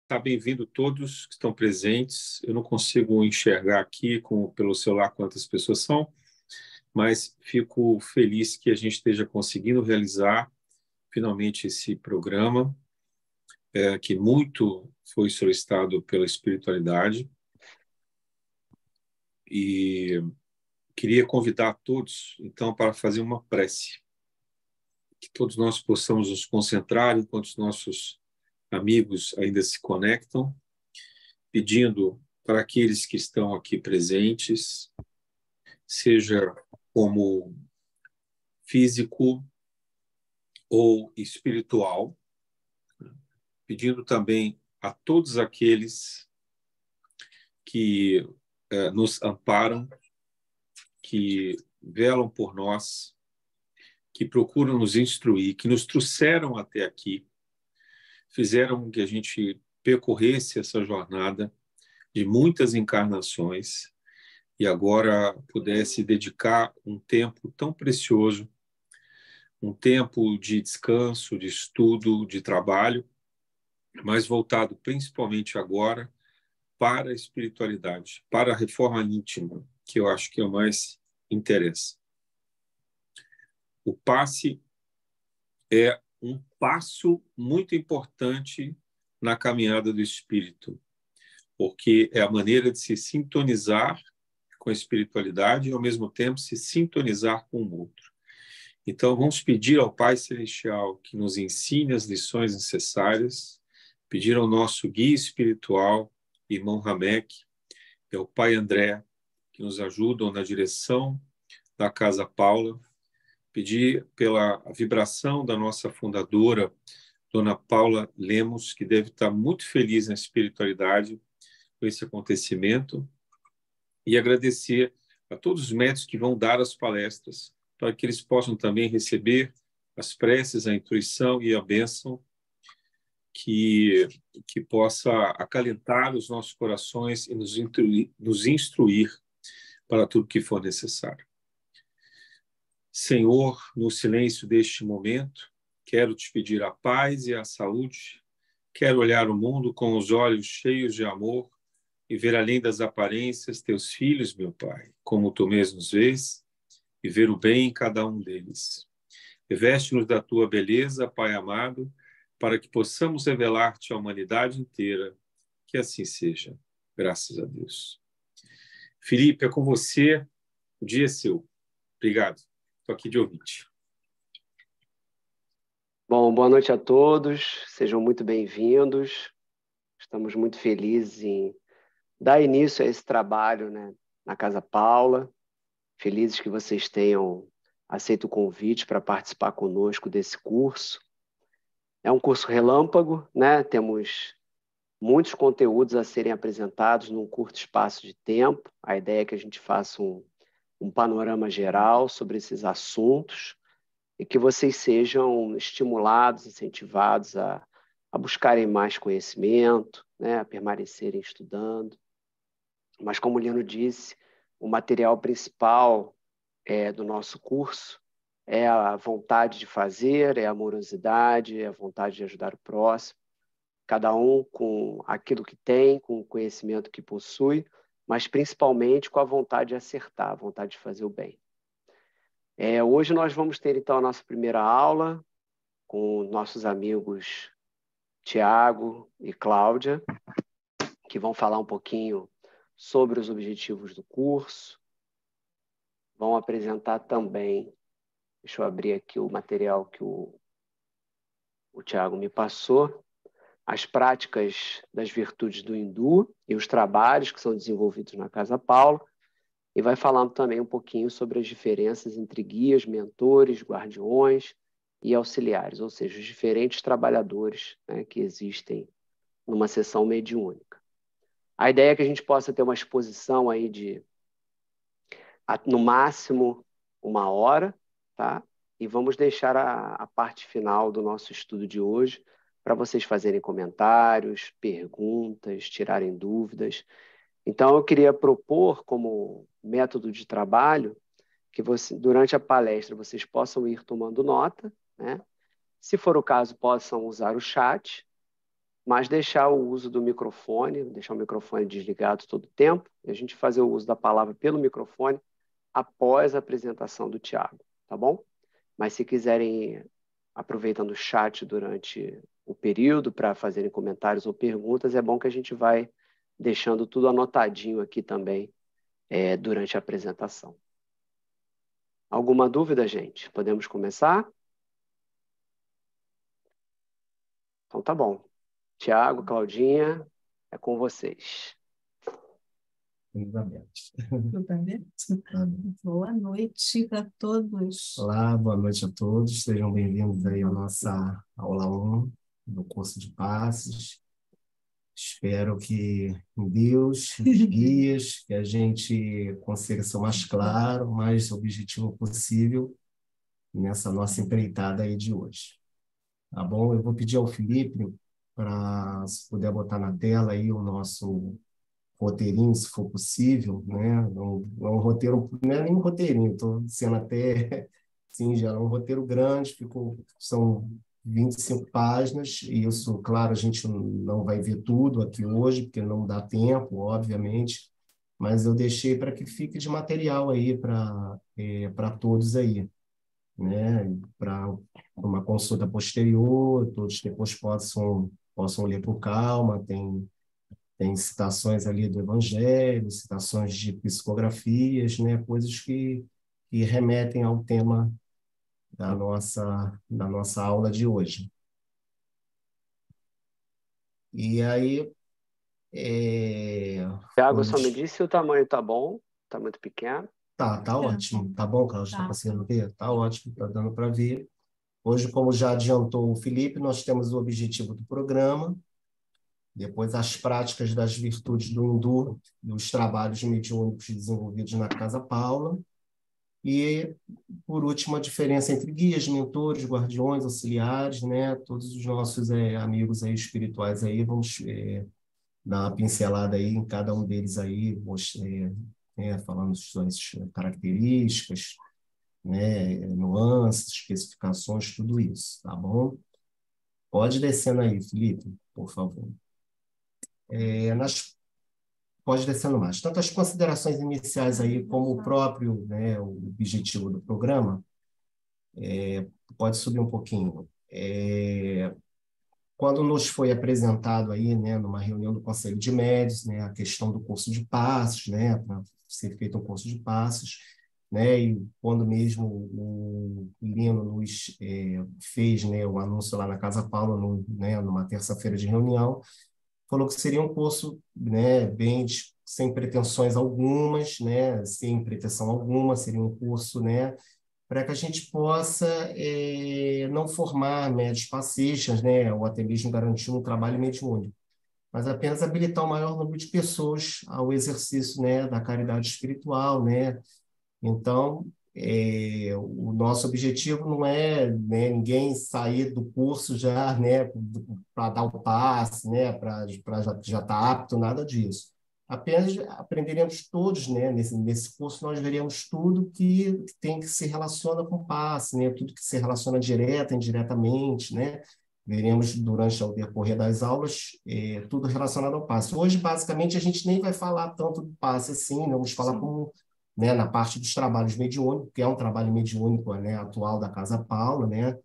Tá bem-vindo todos que estão presentes. Eu não consigo enxergar aqui pelo celular quantas pessoas são, mas fico feliz que a gente esteja conseguindo realizar finalmente esse programa, que muito foi solicitado pela espiritualidade. E queria convidar a todos, então, para fazer uma prece. Que todos nós possamos nos concentrar enquanto os nossos amigos ainda se conectam, pedindo para aqueles que estão aqui presentes, seja como físico ou espiritual, pedindo também a todos aqueles que nos amparam, que velam por nós, que procuram nos instruir, que nos trouxeram até aqui, fizeram com que a gente percorresse essa jornada de muitas encarnações e agora pudesse dedicar um tempo tão precioso, um tempo de descanso, de estudo, de trabalho, mas voltado principalmente agora para a espiritualidade, para a reforma íntima, que eu acho que é o mais interessa. O passe é um passo muito importante na caminhada do espírito, porque é a maneira de se sintonizar com a espiritualidade e, ao mesmo tempo, se sintonizar com o outro. Então, vamos pedir ao Pai Celestial que nos ensine as lições necessárias, pedir ao nosso guia espiritual, irmão Ramek, e ao Pai André, que nos ajudam na direção da Casa Paula, pedir pela vibração da nossa fundadora, Dona Paula Lemos, que deve estar muito feliz na espiritualidade com esse acontecimento, e agradecer a todos os médicos que vão dar as palestras, para que eles possam também receber as preces, a intuição e a bênção que possa acalentar os nossos corações e nos instruir para tudo que for necessário. Senhor, no silêncio deste momento, quero te pedir a paz e a saúde, quero olhar o mundo com os olhos cheios de amor e ver além das aparências teus filhos, meu Pai, como tu mesmo nos vês, e ver o bem em cada um deles. Reveste-nos da tua beleza, Pai amado, para que possamos revelar-te à humanidade inteira. Que assim seja. Graças a Deus. Felipe, é com você. O dia é seu. Obrigado. Estou aqui de ouvinte. Bom, boa noite a todos. Sejam muito bem-vindos. Estamos muito felizes em dar início a esse trabalho, né, na Casa Paula. Felizes que vocês tenham aceito o convite para participar conosco desse curso. É um curso relâmpago, né? Temos muitos conteúdos a serem apresentados num curto espaço de tempo. A ideia é que a gente faça um panorama geral sobre esses assuntos e que vocês sejam estimulados, incentivados a buscarem mais conhecimento, né? A permanecerem estudando. Mas, como o Lino disse, o material principal do nosso curso é a vontade de fazer, é a amorosidade, é a vontade de ajudar o próximo, cada um com aquilo que tem, com o conhecimento que possui, mas principalmente com a vontade de acertar, a vontade de fazer o bem. Hoje nós vamos ter, então, a nossa primeira aula com nossos amigos Tiago e Cláudia, que vão falar um pouquinho sobre os objetivos do curso, vão apresentar também, deixa eu abrir aqui o material que o Tiago me passou, as práticas das virtudes do hindu e os trabalhos que são desenvolvidos na Casa Paula, e vai falando também um pouquinho sobre as diferenças entre guias, mentores, guardiões e auxiliares, ou seja, os diferentes trabalhadores, né, que existem numa sessão mediúnica. A ideia é que a gente possa ter uma exposição aí de, no máximo, 1 hora, tá? E vamos deixar a parte final do nosso estudo de hoje para vocês fazerem comentários, perguntas, tirarem dúvidas. Então, eu queria propor como método de trabalho que durante a palestra vocês possam ir tomando nota, né? Se for o caso, possam usar o chat, mas deixar o uso do microfone, deixar o microfone desligado todo o tempo, e a gente fazer o uso da palavra pelo microfone após a apresentação do Tiago, tá bom? Mas se quiserem, aproveitando o chat durante o período para fazerem comentários ou perguntas, é bom que a gente vai deixando tudo anotadinho aqui também durante a apresentação. Alguma dúvida, gente? Podemos começar? Então tá bom. Tiago, Claudinha, é com vocês. Tudo bem? Boa noite a todos. Olá, boa noite a todos. Sejam bem-vindos aí à nossa aula 1 do curso de passes. Espero que Deus nos guie, que a gente consiga ser o mais claro, o mais objetivo possível nessa nossa empreitada aí de hoje. Tá bom? Eu vou pedir ao Felipe para, se puder botar na tela aí o nosso roteirinho, se for possível, né? É um roteiro, não é nem um roteirinho, estou sendo até singelo, é um roteiro grande, são 25 páginas, e isso, claro, a gente não vai ver tudo aqui hoje, porque não dá tempo, obviamente, mas eu deixei para que fique de material aí para todos aí, né? Para uma consulta posterior, todos depois possam ler com calma, tem citações ali do Evangelho, citações de psicografias, né? Coisas que remetem ao tema da nossa aula de hoje. E aí... Tiago, só me disse se o tamanho tá bom, tá muito pequeno. Tá ótimo. Tá bom, Cláudio? Está conseguindo ver? Tá ótimo, tá dando para ver. Hoje, como já adiantou o Felipe, nós temos o objetivo do programa, depois as práticas das virtudes do Hindu, dos trabalhos mediúnicos desenvolvidos na Casa Paula, e, por último, a diferença entre guias, mentores, guardiões, auxiliares, né? Todos os nossos amigos aí espirituais aí, vamos dar uma pincelada aí em cada um deles aí, falando suas características, né? Nuances, especificações, tudo isso, tá bom? Pode descendo aí, Felipe, por favor. Pode descendo mais. Tanto as considerações iniciais aí, como o próprio, né, o objetivo do programa, pode subir um pouquinho. Quando nos foi apresentado aí, né, numa reunião do Conselho de Médios, né, a questão do curso de passos, né, para ser feito um curso de passos, né, e quando mesmo o Lino nos fez, né, o anúncio lá na Casa Paula, numa terça-feira de reunião, falou que seria um curso, né, bem sem pretensões algumas, né, sem pretensão alguma, seria um curso, né, para que a gente possa não formar médios passistas, né, ou até mesmo garantir um trabalho mediúnico, mas apenas habilitar o maior número de pessoas ao exercício, né, da caridade espiritual, né. Então, o nosso objetivo não é, né, ninguém sair do curso já, né, para dar o passe, né, para já estar apto, nada disso. Apenas aprenderemos todos, né, nesse curso nós veremos tudo que tem que se relaciona com o passe, né, tudo que se relaciona direta, indiretamente, né. Veremos durante o decorrer das aulas tudo relacionado ao passe. Hoje, basicamente, a gente nem vai falar tanto do passe assim, né, vamos falar como, né, na parte dos trabalhos mediúnicos, que é um trabalho mediúnico, né, atual da Casa Paula, né,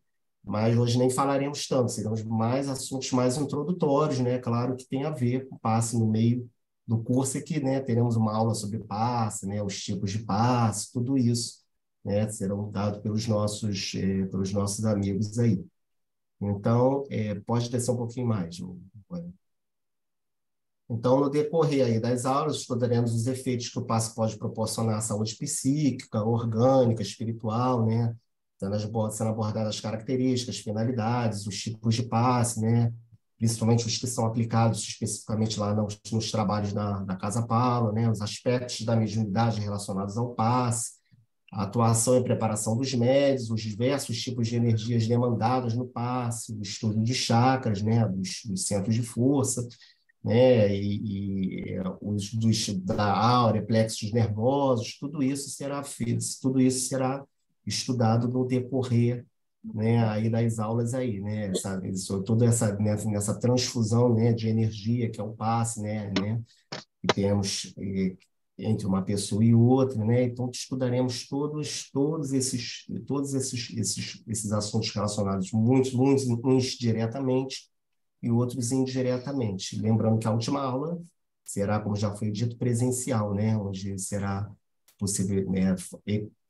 mas hoje nem falaremos tanto, seremos mais assuntos mais introdutórios, né, claro que tem a ver com passe no meio do curso, e que, né, teremos uma aula sobre passe, né, os tipos de passe, tudo isso, né, serão dados pelos nossos amigos aí. Então, pode descer um pouquinho mais, Então, no decorrer aí das aulas, estudaremos os efeitos que o passe pode proporcionar à saúde psíquica, orgânica, espiritual, né? Sendo abordadas as características, finalidades, os tipos de passe, né? Principalmente os que são aplicados especificamente lá nos trabalhos da Casa Paula, né? Os aspectos da mediunidade relacionados ao passe, a atuação e preparação dos médios, os diversos tipos de energias demandadas no passe, o estudo de chakras, né? dos centros de força, né, da áurea, plexos nervosos, tudo isso será estudado no decorrer né, aí das aulas aí, né, toda nessa transfusão, né, de energia que é o passe, né, que temos entre uma pessoa e outra, né? Então estudaremos todos esses assuntos relacionados, uns diretamente e outros indiretamente. Lembrando que a última aula será, como já foi dito, presencial, né? Onde será possível, né,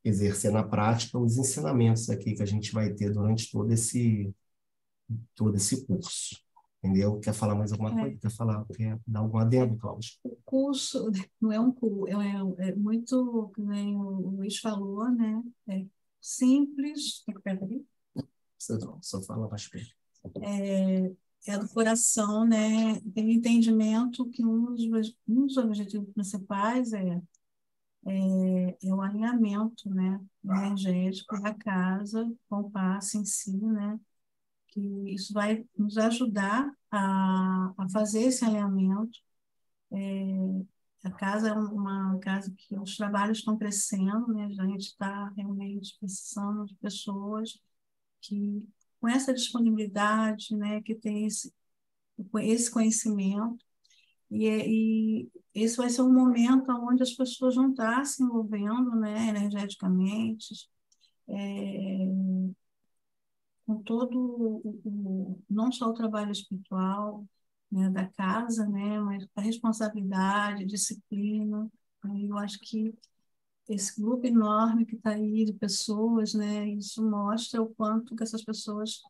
exercer na prática os ensinamentos aqui que a gente vai ter durante todo esse curso. Entendeu? Quer falar mais alguma coisa? Quer dar algum adendo, Cláudio? O curso não é um curso, é muito, que nem o Luiz falou, né? É simples, tem que pegar ali? Só fala mais perto. É do coração, né? Tem entendimento que um dos objetivos principais é o alinhamento, né, energético da casa com o passe em si, né? Que isso vai nos ajudar a fazer esse alinhamento. A casa é uma casa que os trabalhos estão crescendo, né? A gente está realmente precisando de pessoas que, com essa disponibilidade, né, que tem esse conhecimento, e esse vai ser um momento onde as pessoas vão estar se envolvendo, né, energeticamente, com todo não só o trabalho espiritual, né, da casa, né, mas a responsabilidade, disciplina. Eu acho que esse grupo enorme que está aí de pessoas, né, isso mostra o quanto que essas pessoas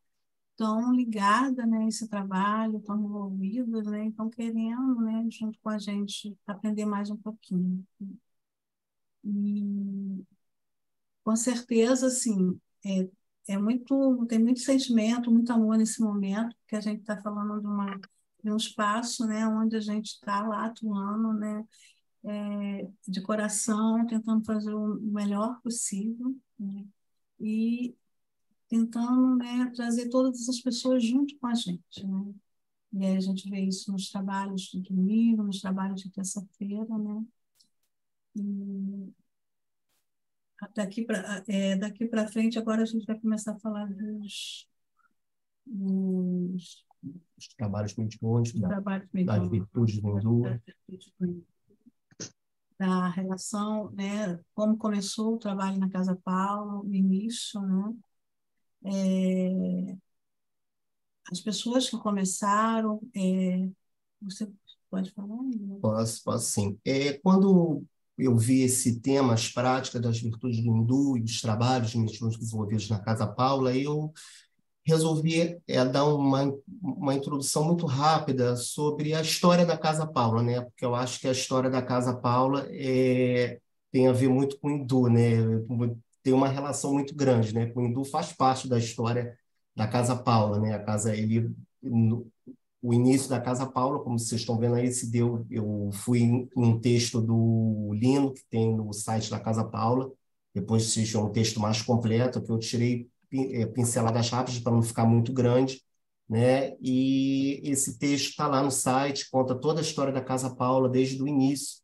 estão ligadas, né, a esse trabalho, estão envolvidas, né, estão querendo, né, junto com a gente, aprender mais um pouquinho. E, com certeza, assim, tem muito sentimento, muito amor nesse momento, porque a gente está falando de um espaço, né, onde a gente está lá atuando, né, de coração, tentando fazer o melhor possível, né, e tentando, né, trazer todas essas pessoas junto com a gente, né. E aí a gente vê isso nos trabalhos de domingo, nos trabalhos de terça-feira, né. E daqui para frente, agora a gente vai começar a falar dos Os trabalhos mediúnicos, trabalhos das virtudes do Hindu. Da relação, né, como começou o trabalho na Casa Paula, o início, né, as pessoas que começaram, você pode falar? Né? Posso sim. Quando eu vi esse tema, as práticas das virtudes do Hindu e dos trabalhos mediúnicos desenvolvidos na Casa Paula, eu resolvi dar uma introdução muito rápida sobre a história da Casa Paula, né? Porque eu acho que a história da Casa Paula tem a ver muito com o Hindu, né? Tem uma relação muito grande, né? O Hindu faz parte da história da Casa Paula, né? O início da Casa Paula, como vocês estão vendo aí, eu fui em um texto do Lino, que tem no site da Casa Paula, depois existe um texto mais completo, que eu tirei pinceladas rápidas para não ficar muito grande, né? E esse texto está lá no site, conta toda a história da Casa Paula desde o início,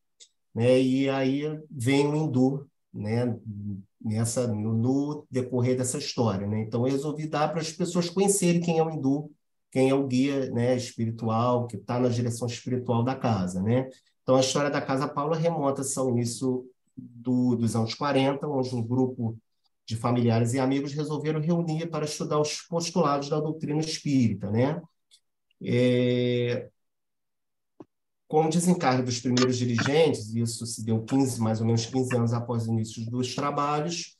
né? E aí vem o Hindu, né? No decorrer dessa história, né? Então eu resolvi dar para as pessoas conhecerem quem é o Hindu, quem é o guia, né, espiritual, que está na direção espiritual da casa, né? Então a história da Casa Paula remonta-se ao início dos anos 40, onde um grupo de familiares e amigos resolveram reunir para estudar os postulados da doutrina espírita, né? Com o desencargo dos primeiros dirigentes, isso se deu mais ou menos 15 anos após o início dos trabalhos,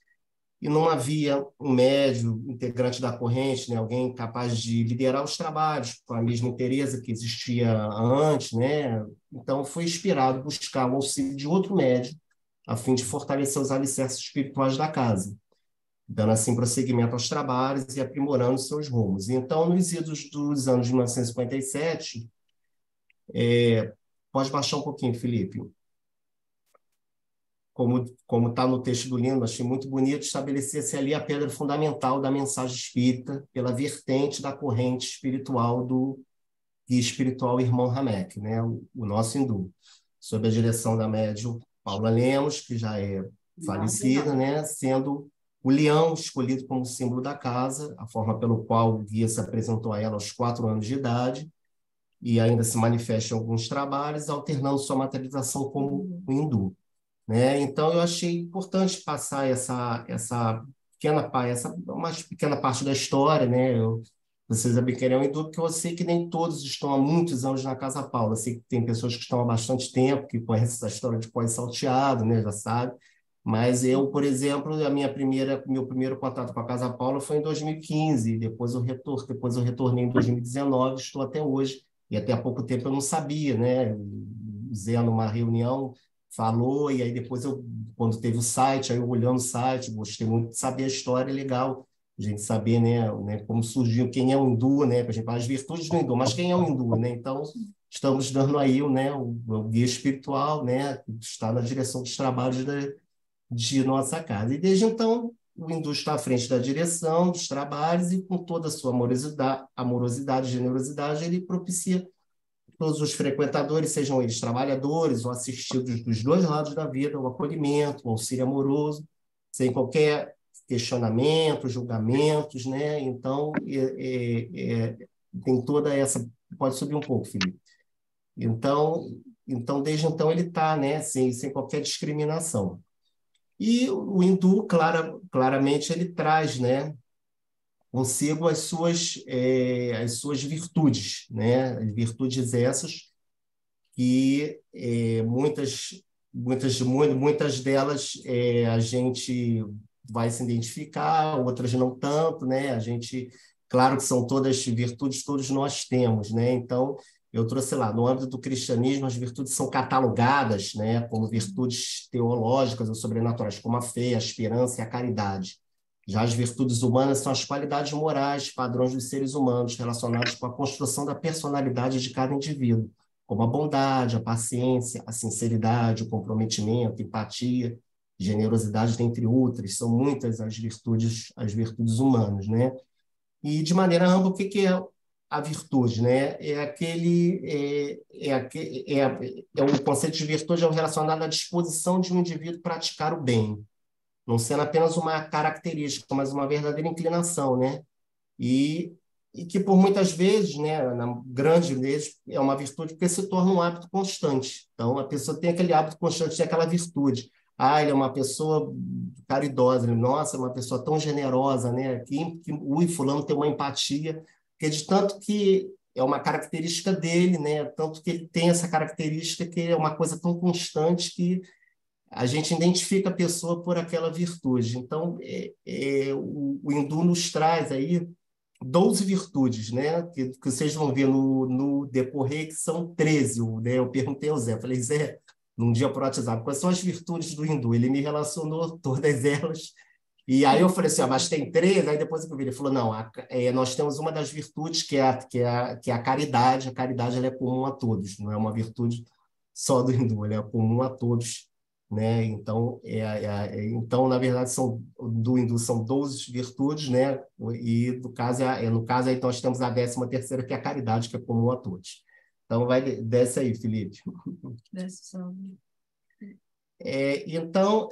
e não havia um médio integrante da corrente, né, alguém capaz de liderar os trabalhos com a mesma interesse que existia antes, né? Então foi inspirado buscar o auxílio de outro médio a fim de fortalecer os alicerces espirituais da casa, dando assim prosseguimento aos trabalhos e aprimorando seus rumos. Então, nos idos dos anos de 1957, pode baixar um pouquinho, Felipe. Como está no texto do Lino, achei muito bonito, estabelecer-se ali a pedra fundamental da mensagem espírita pela vertente da corrente espiritual do guia espiritual Irmão Ramek, né? o nosso hindu, sob a direção da médium Paula Lemos, que já é falecida, né? Sendo O leão, escolhido como símbolo da casa, a forma pelo qual o guia se apresentou a ela aos 4 anos de idade, e ainda se manifesta em alguns trabalhos, alternando sua materialização como o hindu, né? Então, eu achei importante passar uma pequena parte da história, né? Vocês sabem que ele é um hindu, porque eu sei que nem todos estão há muitos anos na Casa Paula. Eu sei que tem pessoas que estão há bastante tempo, que conhecem essa história de Pós Salteado, né? Já sabe. Mas eu, por exemplo, meu primeiro contato com a Casa Paula foi em 2015, depois eu retornei em 2019, estou até hoje. E até há pouco tempo eu não sabia, né? O Zé, numa reunião, falou, e aí depois quando teve o site, aí eu olhando o site, gostei muito de saber a história, legal, a gente saber, né, como surgiu, quem é o hindu, né? A gente fala as virtudes do hindu, mas quem é o hindu, né? Então, estamos dando aí né, o guia espiritual, né? Que está na direção dos trabalhos de nossa casa. E desde então, o hindu está à frente da direção dos trabalhos e com toda a sua amorosidade, generosidade, ele propicia todos os frequentadores, sejam eles trabalhadores ou assistidos dos dois lados da vida, o acolhimento, o auxílio amoroso, sem qualquer questionamento, julgamentos, né? Então, tem toda essa... Pode subir um pouco, Felipe. Então desde então, ele está, né? Sem qualquer discriminação. E o hindu, claramente, ele traz, né? Consigo as suas virtudes, né? As virtudes essas que muitas delas a gente vai se identificar, outras não tanto, né? A gente, claro que são todas virtudes, todos nós temos, né? Então, eu trouxe lá, no âmbito do cristianismo, as virtudes são catalogadas, né, como virtudes teológicas ou sobrenaturais, como a fé, a esperança e a caridade. Já as virtudes humanas são as qualidades morais, padrões dos seres humanos, relacionados com a construção da personalidade de cada indivíduo, como a bondade, a paciência, a sinceridade, o comprometimento, empatia, generosidade, dentre outras. São muitas as virtudes humanas, né? E, de maneira ampla, o que é a virtude, né? O conceito de virtude é relacionado à disposição de um indivíduo praticar o bem, não sendo apenas uma característica, mas uma verdadeira inclinação, né? E que, por muitas vezes, né, na grande vezes, é uma virtude porque se torna um hábito constante. Então, a pessoa tem aquele hábito constante, tem aquela virtude. Ah, ele é uma pessoa caridosa, nossa, é uma pessoa tão generosa, né? Ui, fulano tem uma empatia, porque de tanto que é uma característica dele, né? Tanto que ele tem essa característica que é uma coisa tão constante que a gente identifica a pessoa por aquela virtude. Então, o hindu nos traz aí 12 virtudes, né? Que vocês vão ver no decorrer, que são 13. Né? Eu perguntei ao Zé, falei, Zé, num dia por WhatsApp, quais são as virtudes do hindu? Ele me relacionou todas elas. E aí eu falei assim, mas tem 13? Aí depois eu vi, ele falou, não, nós temos uma das virtudes que é a caridade. A caridade ela é comum a todos, não é uma virtude só do hindu, ela é comum a todos, né? Então, então na verdade, do hindu são 12 virtudes, né? E no caso, então, nós temos a 13ª, que é a caridade, que é comum a todos. Então, desce aí, Felipe. Desce só. Então,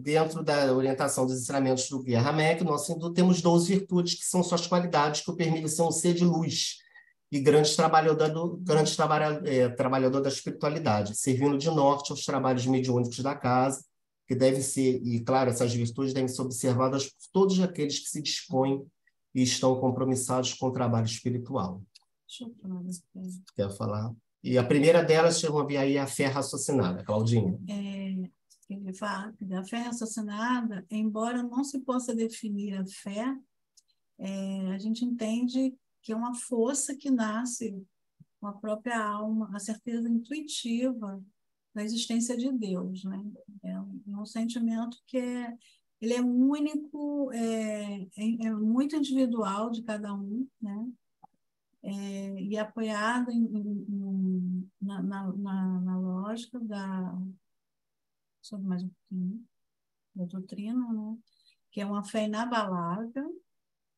dentro da orientação dos ensinamentos do Guia Ramek, nós temos 12 virtudes, que são suas qualidades, que o permitem ser um ser de luz e grande trabalhador da espiritualidade, servindo de norte aos trabalhos mediúnicos da casa, que devem ser, e claro, essas virtudes devem ser observadas por todos aqueles que se dispõem e estão compromissados com o trabalho espiritual. Deixa eu falar desse tema. Quer falar? E a primeira delas, chama aí a fé raciocinada, Claudinha. Ele fala que a fé raciocinada, embora não se possa definir a fé, a gente entende que é uma força que nasce com a própria alma, a certeza intuitiva da existência de Deus, né? É um sentimento que ele é único, é muito individual de cada um, né? E apoiado na lógica sobre mais um pouquinho, da doutrina, né? Que é uma fé inabalável,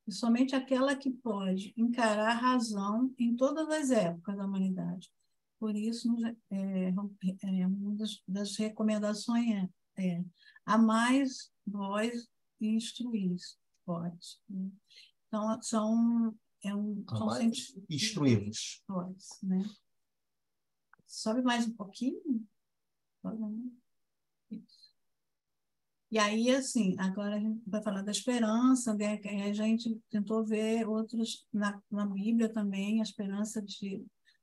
e somente aquela que pode encarar a razão em todas as épocas da humanidade. Por isso, uma das recomendações amais vós e instruir, pode. Né? Então, são instruí-vos. Pode, né? Sobe mais um pouquinho. Isso. E aí, assim, agora a gente vai falar da esperança, né? A gente tentou ver outros, na Bíblia também, a esperança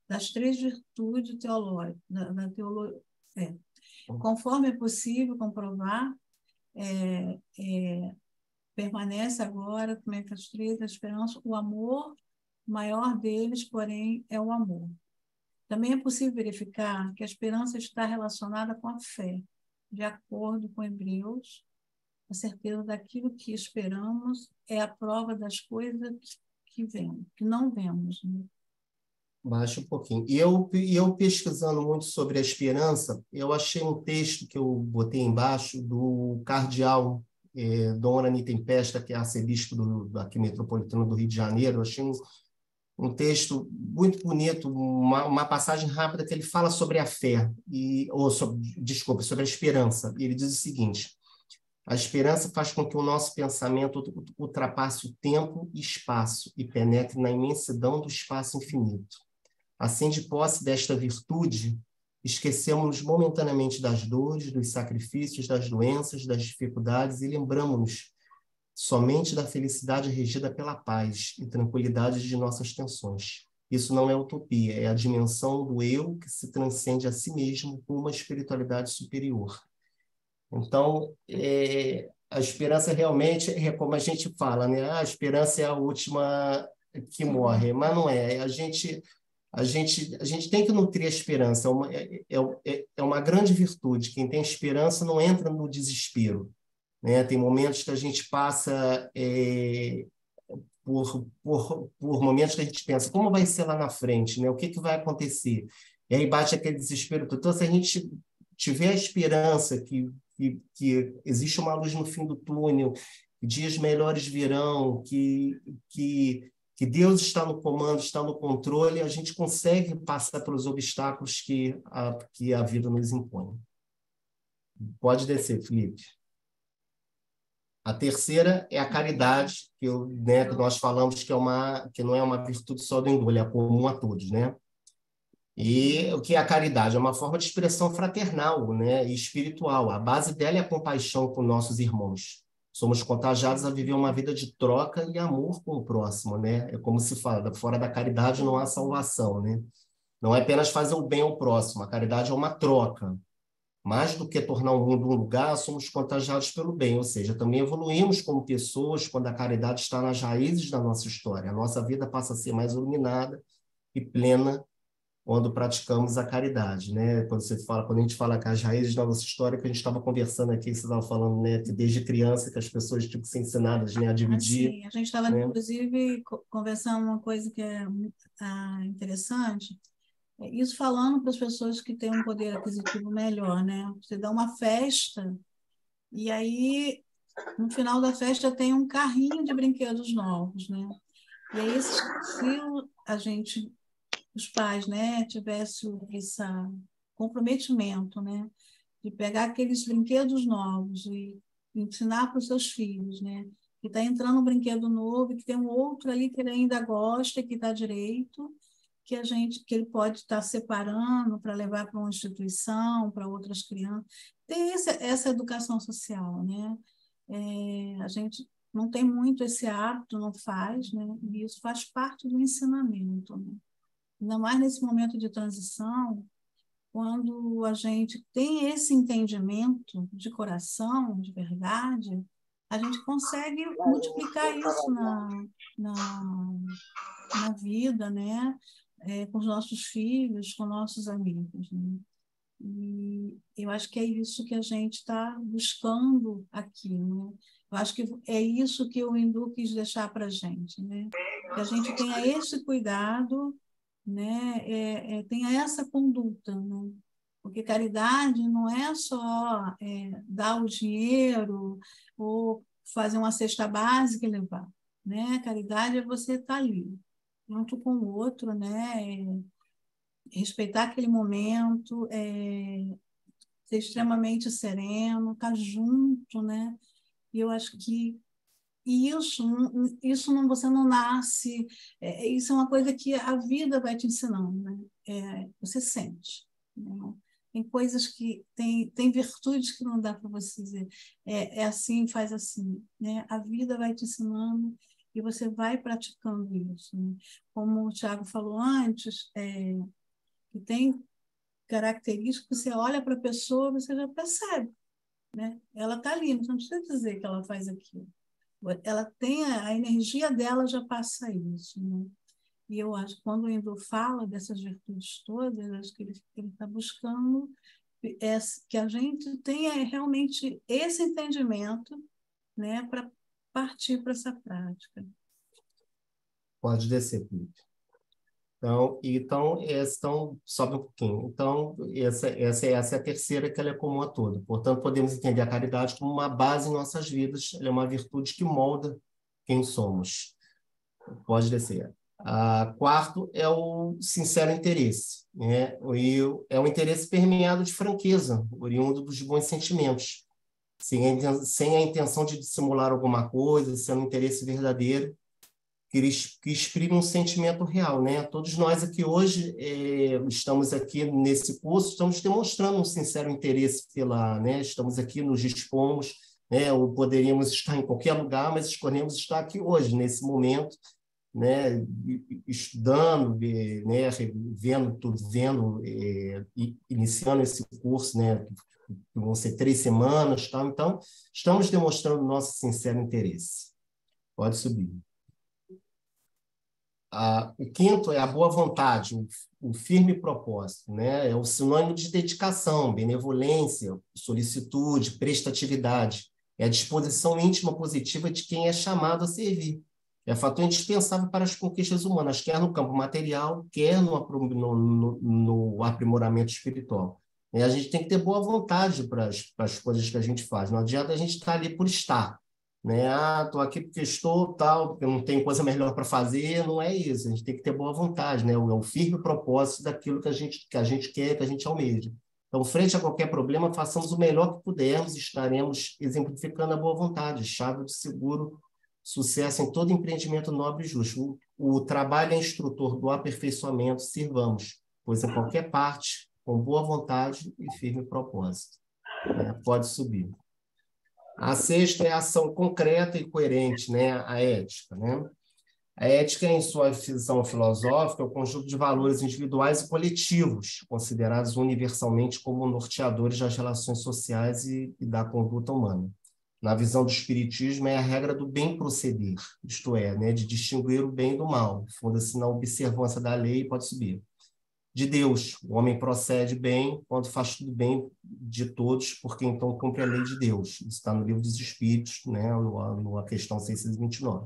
das 3 virtudes teológicas, da teologia. Conforme é possível comprovar, permanece agora, como é que as 3 da esperança, o amor, o maior deles, porém, é o amor. Também é possível verificar que a esperança está relacionada com a fé, de acordo com Hebreus. A certeza daquilo que esperamos é a prova das coisas que não vemos. Né? Baixa um pouquinho. E eu pesquisando muito sobre a esperança, eu achei um texto que eu botei embaixo do cardeal Dom Arani Tempesta, que é arcebispo aqui metropolitano do Rio de Janeiro. Eu achei um texto muito bonito, uma passagem rápida que ele fala sobre a fé, sobre a esperança. Ele diz o seguinte: a esperança faz com que o nosso pensamento ultrapasse o tempo e espaço e penetre na imensidão do espaço infinito. Assim, de posse desta virtude, esquecemos-nos momentaneamente das dores, dos sacrifícios, das doenças, das dificuldades e lembramos-nos somente da felicidade regida pela paz e tranquilidade de nossas tensões. Isso não é utopia, é a dimensão do eu que se transcende a si mesmo com uma espiritualidade superior. Então, a esperança realmente é como a gente fala, né? A esperança é a última que morre, mas não é. A gente tem que nutrir a esperança, é uma grande virtude. Quem tem esperança não entra no desespero. Né? Tem momentos que a gente passa por momentos que a gente pensa, como vai ser lá na frente? Né? O que vai acontecer? E aí bate aquele desespero. Então, se a gente tiver a esperança que existe uma luz no fim do túnel, que dias melhores virão, que Deus está no comando, está no controle, a gente consegue passar pelos obstáculos que a vida nos impõe. Pode descer, Felipe. A terceira é a caridade, que nós falamos que não é uma virtude só do índole, é comum a todos, né? E o que é a caridade? É uma forma de expressão fraternal, né, e espiritual. A base dela é a compaixão com nossos irmãos. Somos contagiados a viver uma vida de troca e amor com o próximo, né? É como se fala, fora da caridade não há salvação, né? Não é apenas fazer o bem ao próximo, a caridade é uma troca. Mais do que tornar o mundo um lugar, somos contagiados pelo bem, ou seja, também evoluímos como pessoas quando a caridade está nas raízes da nossa história. A nossa vida passa a ser mais iluminada e plena quando praticamos a caridade, né? Quando a gente fala que as raízes da nossa história, que a gente estava conversando aqui, você estava falando, né, que desde criança que as pessoas tinham que ser ensinadas, né, a dividir. Sim, a gente estava, né? inclusive, conversando uma coisa que é interessante, isso falando para as pessoas que têm um poder aquisitivo melhor, né? Você dá uma festa e aí, no final da festa, tem um carrinho de brinquedos novos, né? E aí, se os pais, né, tivessem esse comprometimento, né, de pegar aqueles brinquedos novos e ensinar para os seus filhos, né, que está entrando um brinquedo novo, que tem um outro ali que ele ainda gosta, que está direito, que ele pode estar separando para levar para uma instituição, para outras crianças. Tem essa educação social, né? A gente não tem muito esse hábito, não faz, né? E isso faz parte do ensinamento, né? Ainda mais nesse momento de transição, quando a gente tem esse entendimento de coração, de verdade, a gente consegue multiplicar isso na vida, né? Com os nossos filhos, com nossos amigos. Né? E eu acho que é isso que a gente está buscando aqui. Né? Eu acho que é isso que o Hindu quis deixar para a gente, né? Que a gente tenha esse cuidado, né? Tenha essa conduta, né? Porque caridade não é só dar o dinheiro ou fazer uma cesta básica e levar, né? Caridade é você estar ali, junto com o outro, né? Respeitar aquele momento, ser extremamente sereno, estar junto, né? E eu acho que isso não, você não nasce, isso é uma coisa que a vida vai te ensinando, né? Você sente, né? Tem coisas que tem virtudes que não dá para você dizer assim, faz assim, né? A vida vai te ensinando e você vai praticando isso, né? Como o Tiago falou antes, que tem características que você olha para a pessoa, você já percebe, né? Ela está ali, não precisa dizer que ela faz aquilo. Ela tem a energia dela já passa isso, né? E eu acho que quando o Endo fala dessas virtudes todas, eu acho que ele está buscando que a gente tenha realmente esse entendimento, né, para partir para essa prática. Pode descer, Felipe. Então, sobe um pouquinho. Então, essa é a terceira, que ela é comum a todos. Portanto, podemos entender a caridade como uma base em nossas vidas. Ela é uma virtude que molda quem somos. Pode descer. Quarto é o sincero interesse, né? É um interesse permeado de franqueza, oriundo dos bons sentimentos, sem a intenção de dissimular alguma coisa, sendo um interesse verdadeiro, que exprime um sentimento real, né? Todos nós aqui hoje estamos aqui nesse curso, estamos demonstrando um sincero interesse né? Estamos aqui, nos dispomos, né? Ou poderíamos estar em qualquer lugar, mas escolhemos estar aqui hoje, nesse momento, né? Estudando, né? Iniciando esse curso, né? Que vão ser 3 semanas, tá? Então, estamos demonstrando nosso sincero interesse. Pode subir. O quinto é a boa vontade, o firme propósito, né? É o sinônimo de dedicação, benevolência, solicitude, prestatividade. É a disposição íntima positiva de quem é chamado a servir. É fator indispensável para as conquistas humanas, quer no campo material, quer no aprimoramento espiritual. A gente tem que ter boa vontade para as coisas que a gente faz. Não adianta a gente estar ali por estar, né? Estou aqui porque estou, tal, porque não tenho coisa melhor para fazer. Não é isso. A gente tem que ter boa vontade, né? É o firme propósito daquilo que a gente quer, que a gente almeja. Então, frente a qualquer problema, façamos o melhor que pudermos e estaremos exemplificando a boa vontade, chave de seguro sucesso em todo empreendimento nobre e justo. O trabalho é instrutor do aperfeiçoamento, sirvamos, pois em qualquer parte, com boa vontade e firme propósito. Pode subir. A sexta é a ação concreta e coerente, né? A ética, né? A ética, em sua visão filosófica, é o conjunto de valores individuais e coletivos, considerados universalmente como norteadores das relações sociais e da conduta humana. Na visão do Espiritismo, é a regra do bem proceder, isto é, né, de distinguir o bem do mal, funda-se na observância da lei, pode subir. De Deus, o homem procede bem quando faz tudo bem de todos, porque então cumpre a lei de Deus. Isso está no Livro dos Espíritos, né, na questão 629.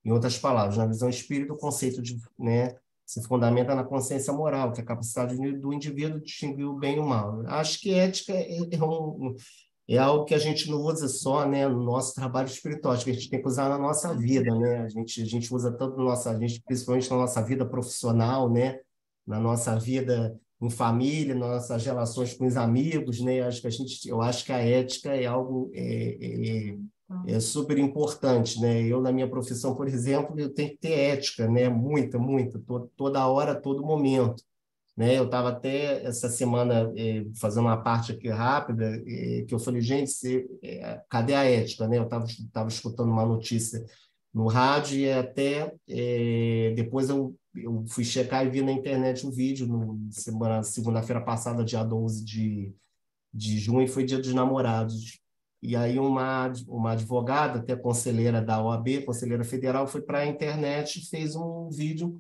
Em outras palavras, na visão espírita, o conceito né, se fundamenta na consciência moral, que é a capacidade do indivíduo de distinguir o bem e o mal. Acho que ética é algo que a gente não usa só, né, no nosso trabalho espiritual, acho que a gente tem que usar na nossa vida, né? A gente usa tanto principalmente na nossa vida profissional, né? Na nossa vida em família, nas nossas relações com os amigos, né? Eu acho que a ética é algo super importante, né? Eu, na minha profissão, por exemplo, eu tenho que ter ética, né? Muita, toda hora, todo momento. Né? Eu estava até essa semana fazendo uma parte aqui rápida, que eu falei, gente, cadê a ética? Né? Eu estava escutando uma notícia no rádio e até depois eu fui checar e vi na internet um vídeo, segunda-feira passada, dia 12 de junho, foi Dia dos Namorados. E aí uma advogada, até conselheira da OAB, conselheira federal, foi para a internet e fez um vídeo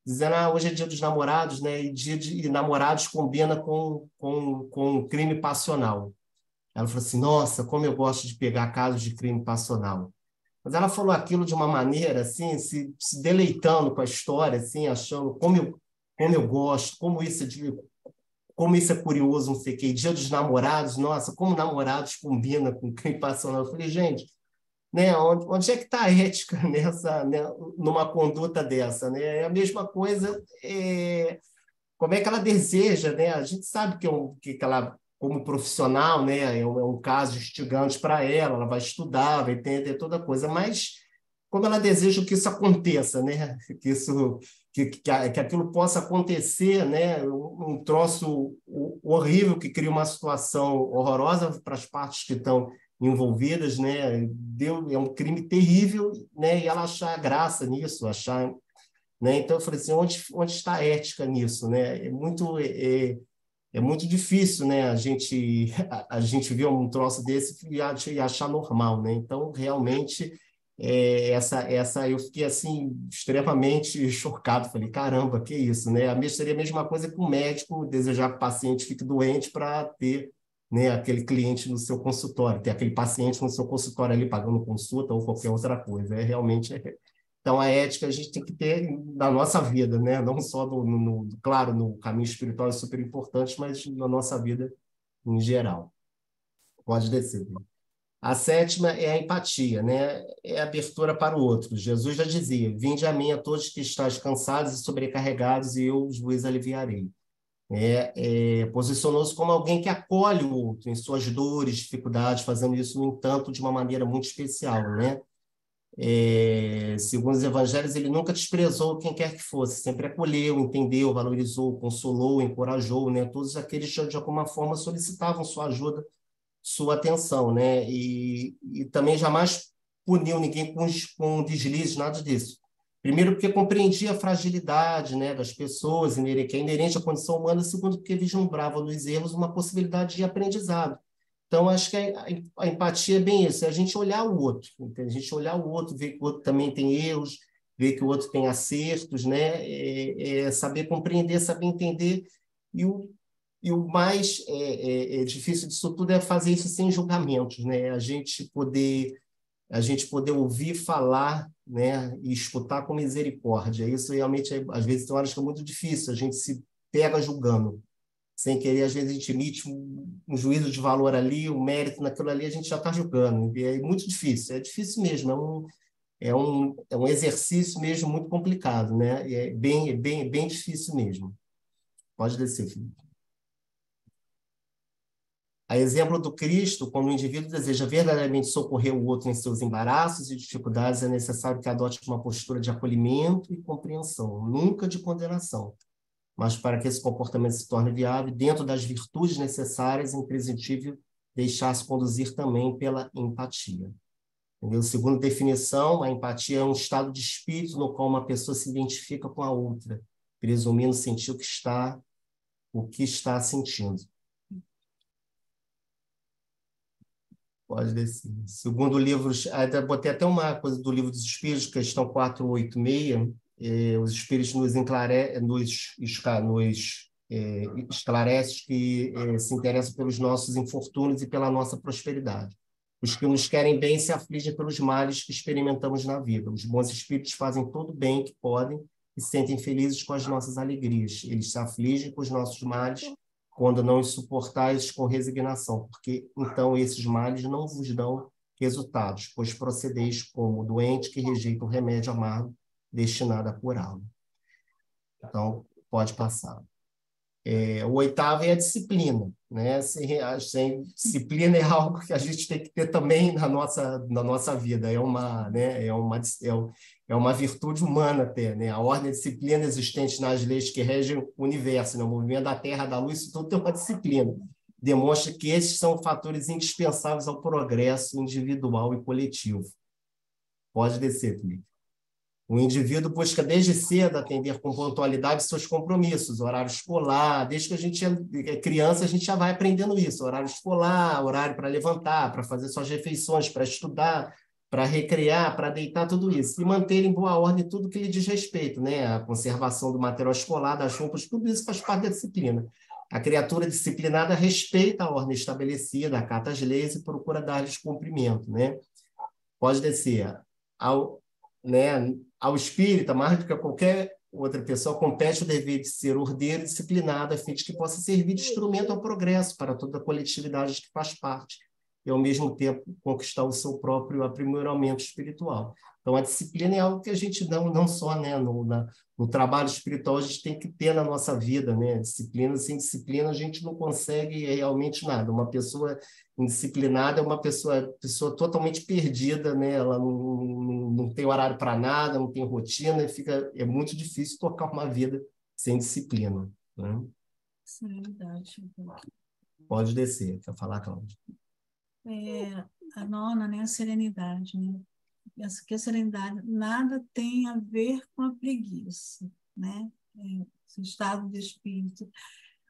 dizendo, hoje é dia dos namorados, né? E namorados combina com crime passional. Ela falou assim, nossa, como eu gosto de pegar casos de crime passional. Mas ela falou aquilo de uma maneira, assim, se deleitando com a história, assim, achando como eu gosto, como isso é curioso, não sei o quê. Dia dos namorados, nossa, como namorados combina com crime passional. Eu falei, gente, né? Onde é que está a ética né? Numa conduta dessa? Né? É a mesma coisa, como é que ela deseja, né? A gente sabe que ela como profissional, né? É um caso instigante para ela vai estudar, vai entender toda coisa, mas como ela deseja que isso aconteça, né? Que aquilo possa acontecer, né? Um troço horrível que cria uma situação horrorosa para as partes que estão envolvidas, né? É um crime terrível, né? E ela achar graça nisso, achar, né? Então eu falei assim, onde está a ética nisso, né? É muito difícil, né? A gente ver um troço desse e achar normal, né? Então realmente eu fiquei assim extremamente chocado. Falei, caramba, que isso, né? Seria a mesma coisa que um médico desejar que o paciente fique doente para ter, né, aquele cliente no seu consultório, ter aquele paciente no seu consultório ali pagando consulta ou qualquer outra coisa. Realmente. Então, a ética a gente tem que ter na nossa vida, né? Não só, claro, no caminho espiritual é super importante, mas na nossa vida em geral. Pode descer. A sétima é a empatia, né? É a abertura para o outro. Jesus já dizia, vinde a mim a todos que estáis cansados e sobrecarregados e eu vos aliviarei. Posicionou-se como alguém que acolhe o outro em suas dores, dificuldades, fazendo isso, no entanto, de uma maneira muito especial, né? Segundo os evangelhos, ele nunca desprezou quem quer que fosse, sempre acolheu, entendeu, valorizou, consolou, encorajou, né? Todos aqueles que de alguma forma solicitavam sua ajuda, sua atenção, né? E também jamais puniu ninguém com deslizes, nada disso. Primeiro, porque compreendia a fragilidade, né, das pessoas, que é inerente à condição humana. Segundo, porque vislumbrava nos erros uma possibilidade de aprendizado. Então, acho que a empatia é bem isso, é a gente olhar o outro, entende? A gente olhar o outro, ver que o outro também tem erros, ver que o outro tem acertos, né? Saber compreender, saber entender. E o mais difícil disso tudo é fazer isso sem julgamentos, né? A gente poder ouvir falar, né? E escutar com misericórdia. Isso realmente, às vezes, tem horas que é muito difícil, a gente se pega julgando. Sem querer, às vezes a gente emite um juízo de valor ali, um mérito naquilo ali, a gente já está julgando. E é muito difícil, é difícil mesmo, é um exercício mesmo muito complicado, né? E é bem difícil mesmo. Pode descer, Felipe. A exemplo do Cristo, quando o indivíduo deseja verdadeiramente socorrer o outro em seus embaraços e dificuldades, é necessário que adote uma postura de acolhimento e compreensão, nunca de condenação, mas para que esse comportamento se torne viável, dentro das virtudes necessárias, é imprescindível deixar-se conduzir também pela empatia. Entendeu? Segundo a definição, a empatia é um estado de espírito no qual uma pessoa se identifica com a outra, presumindo sentir o que está sentindo. Pode descer. Segundo o livro, botei até uma coisa do Livro dos Espíritos, questão 486, os Espíritos nos esclarece que se interessam pelos nossos infortúnios e pela nossa prosperidade. Os que nos querem bem se afligem pelos males que experimentamos na vida. Os bons espíritos fazem todo o bem que podem e se sentem felizes com as nossas alegrias. Eles se afligem com os nossos males quando não os suportais com resignação, porque então esses males não vos dão resultados, pois procedeis como doente que rejeita o remédio amargo destinado a curá-lo. Então, pode passar. O oitavo é a disciplina, né? Disciplina é algo que a gente tem que ter também na nossa vida. É uma virtude humana até, né? A ordem e disciplina existente nas leis que regem o universo, né? O movimento da Terra, da Luz, isso tudo tem uma disciplina. Demonstra que esses são fatores indispensáveis ao progresso individual e coletivo. Pode descer, Felipe. O indivíduo busca desde cedo atender com pontualidade seus compromissos, horário escolar, desde que a gente é criança, a gente já vai aprendendo isso, horário escolar, horário para levantar, para fazer suas refeições, para estudar, para recrear, para deitar, tudo isso. E manter em boa ordem tudo que lhe diz respeito, né? A conservação do material escolar, das roupas, tudo isso faz parte da disciplina. A criatura disciplinada respeita a ordem estabelecida, acata as leis e procura dar-lhes cumprimento, né? Pode descer. Ao espírita, mais do que a qualquer outra pessoa, compete o dever de ser ordeiro e disciplinado, a fim de que possa servir de instrumento ao progresso para toda a coletividade que faz parte, e, ao mesmo tempo, conquistar o seu próprio aprimoramento espiritual. Então, a disciplina é algo que a gente não só, né, no trabalho espiritual, a gente tem que ter na nossa vida, né? Disciplina, sem disciplina, a gente não consegue realmente nada. Uma pessoa indisciplinada é uma pessoa totalmente perdida, né? Ela não tem horário para nada, não tem rotina, é muito difícil tocar uma vida sem disciplina, né? Isso é verdade. Pode descer, quer falar, Cláudia? A nona, né, a serenidade, né? Que a serenidade nada tem a ver com a preguiça, né? Esse estado de espírito.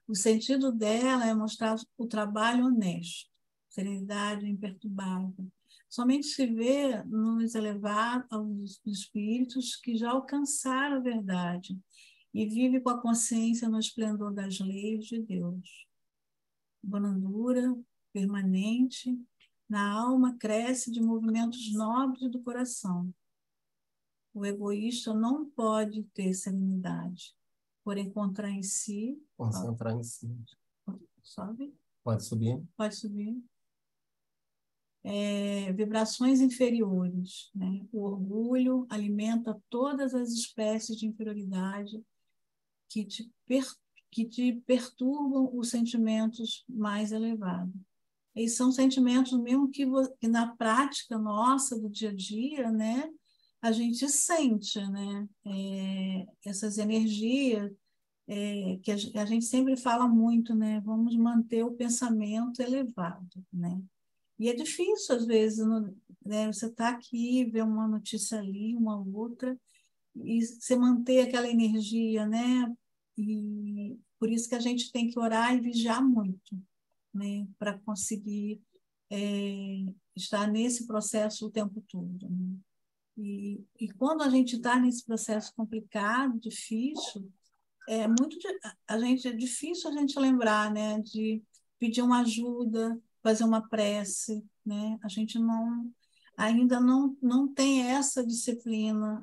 O sentido dela é mostrar o trabalho honesto, serenidade imperturbável. Somente se vê nos elevados aos espíritos que já alcançaram a verdade e vive com a consciência no esplendor das leis de Deus. Brandura permanente na alma cresce de movimentos nobres do coração. O egoísta não pode ter serenidade, por encontrar em si... Concentrar em si. Sobe? Pode subir. Pode subir. Vibrações inferiores, né? O orgulho alimenta todas as espécies de inferioridade que te perturbam os sentimentos mais elevados. E são sentimentos mesmo que na prática nossa, do dia a dia, né, a gente sente, né? Essas energias que a gente sempre fala muito, né? Vamos manter o pensamento elevado, né? E é difícil, às vezes, né? Você está aqui, vê uma notícia ali, uma outra, e você manter aquela energia, né? E por isso que a gente tem que orar e vigiar muito, né? Para conseguir estar nesse processo o tempo todo, né? E quando a gente está nesse processo complicado, difícil, é difícil a gente lembrar, né? De pedir uma ajuda, fazer uma prece, né? A gente ainda não tem essa disciplina,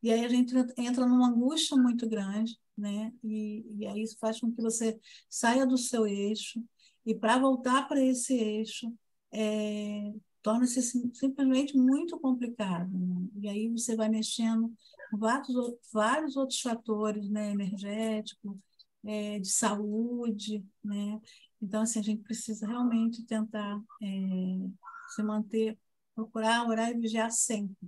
e aí a gente entra numa angústia muito grande, né? E aí isso faz com que você saia do seu eixo, e para voltar para esse eixo, torna-se simplesmente muito complicado, né? E aí você vai mexendo com vários outros fatores, né? Energético, de saúde, né? Então, assim, a gente precisa realmente tentar se manter, procurar orar e vigiar sempre,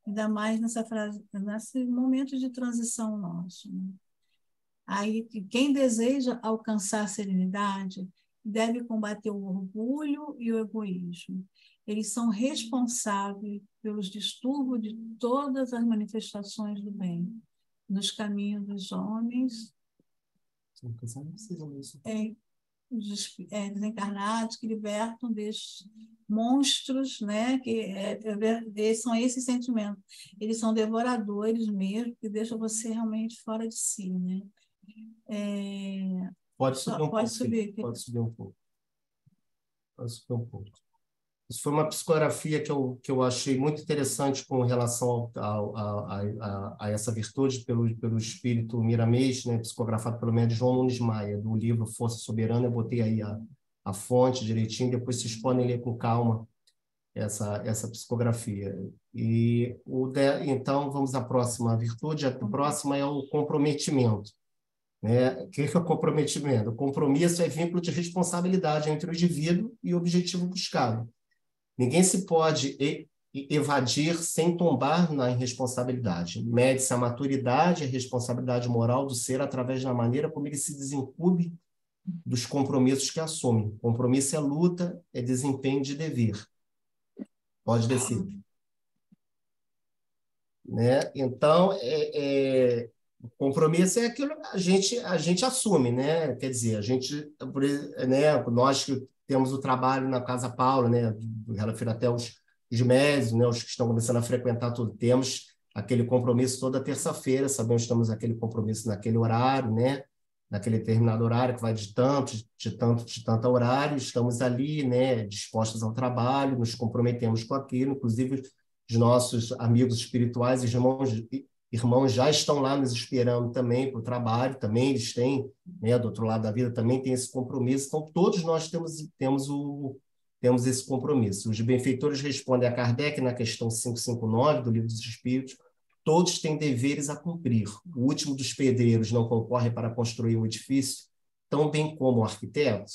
ainda mais nesse momento de transição nosso, né? Aí, quem deseja alcançar a serenidade deve combater o orgulho e o egoísmo. Eles são responsáveis pelos distúrbios de todas as manifestações do bem, nos caminhos dos homens, desencarnados, que libertam destes monstros, né? São esses sentimentos. Eles são devoradores mesmo, que deixam você realmente fora de si, né? Pode subir um pouco. Pode subir um pouco. Pode subir um pouco. Isso foi uma psicografia que eu achei muito interessante com relação a essa virtude pelo espírito miramês, né, psicografado pelo médium João Nunes Maia, do livro Força Soberana. Eu botei aí a fonte direitinho, depois vocês podem ler com calma essa psicografia. Então, vamos à próxima virtude. A próxima é o comprometimento. Né? O que é o comprometimento? O compromisso é vínculo de responsabilidade entre o indivíduo e o objetivo buscado. Ninguém se pode evadir sem tombar na irresponsabilidade. Mede-se a maturidade e a responsabilidade moral do ser através da maneira como ele se desincumbe dos compromissos que assume. Compromisso é luta, é desempenho de dever. Pode descer. Né? Então, o compromisso é aquilo que a gente assume, né? Quer dizer, a gente, né? Nós que temos o trabalho na Casa Paula, né? Refiro até os médios, né? Os que estão começando a frequentar tudo. Temos aquele compromisso toda terça-feira, sabemos que temos aquele compromisso naquele horário, né? Naquele determinado horário que vai de tanto horário, estamos ali, né? Dispostos ao trabalho, nos comprometemos com aquilo, inclusive os nossos amigos espirituais, irmãos já estão lá nos esperando também para o trabalho, também eles têm, né, do outro lado da vida, também tem esse compromisso. Então, todos nós temos temos esse compromisso. Os benfeitores respondem a Kardec na questão 559 do Livro dos Espíritos: todos têm deveres a cumprir. O último dos pedreiros não concorre para construir um edifício, tão bem como o arquiteto.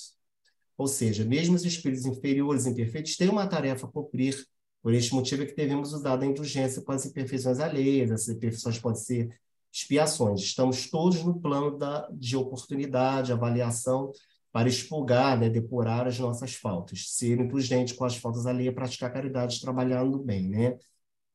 Ou seja, mesmo os espíritos inferiores e imperfeitos têm uma tarefa a cumprir. Por este motivo é que devemos usar da indulgência com as imperfeições alheias. Essas imperfeições podem ser expiações. Estamos todos no plano de oportunidade, avaliação, para expurgar, né, depurar as nossas faltas, ser indulgente com as faltas alheias, praticar caridade, trabalhando bem, né?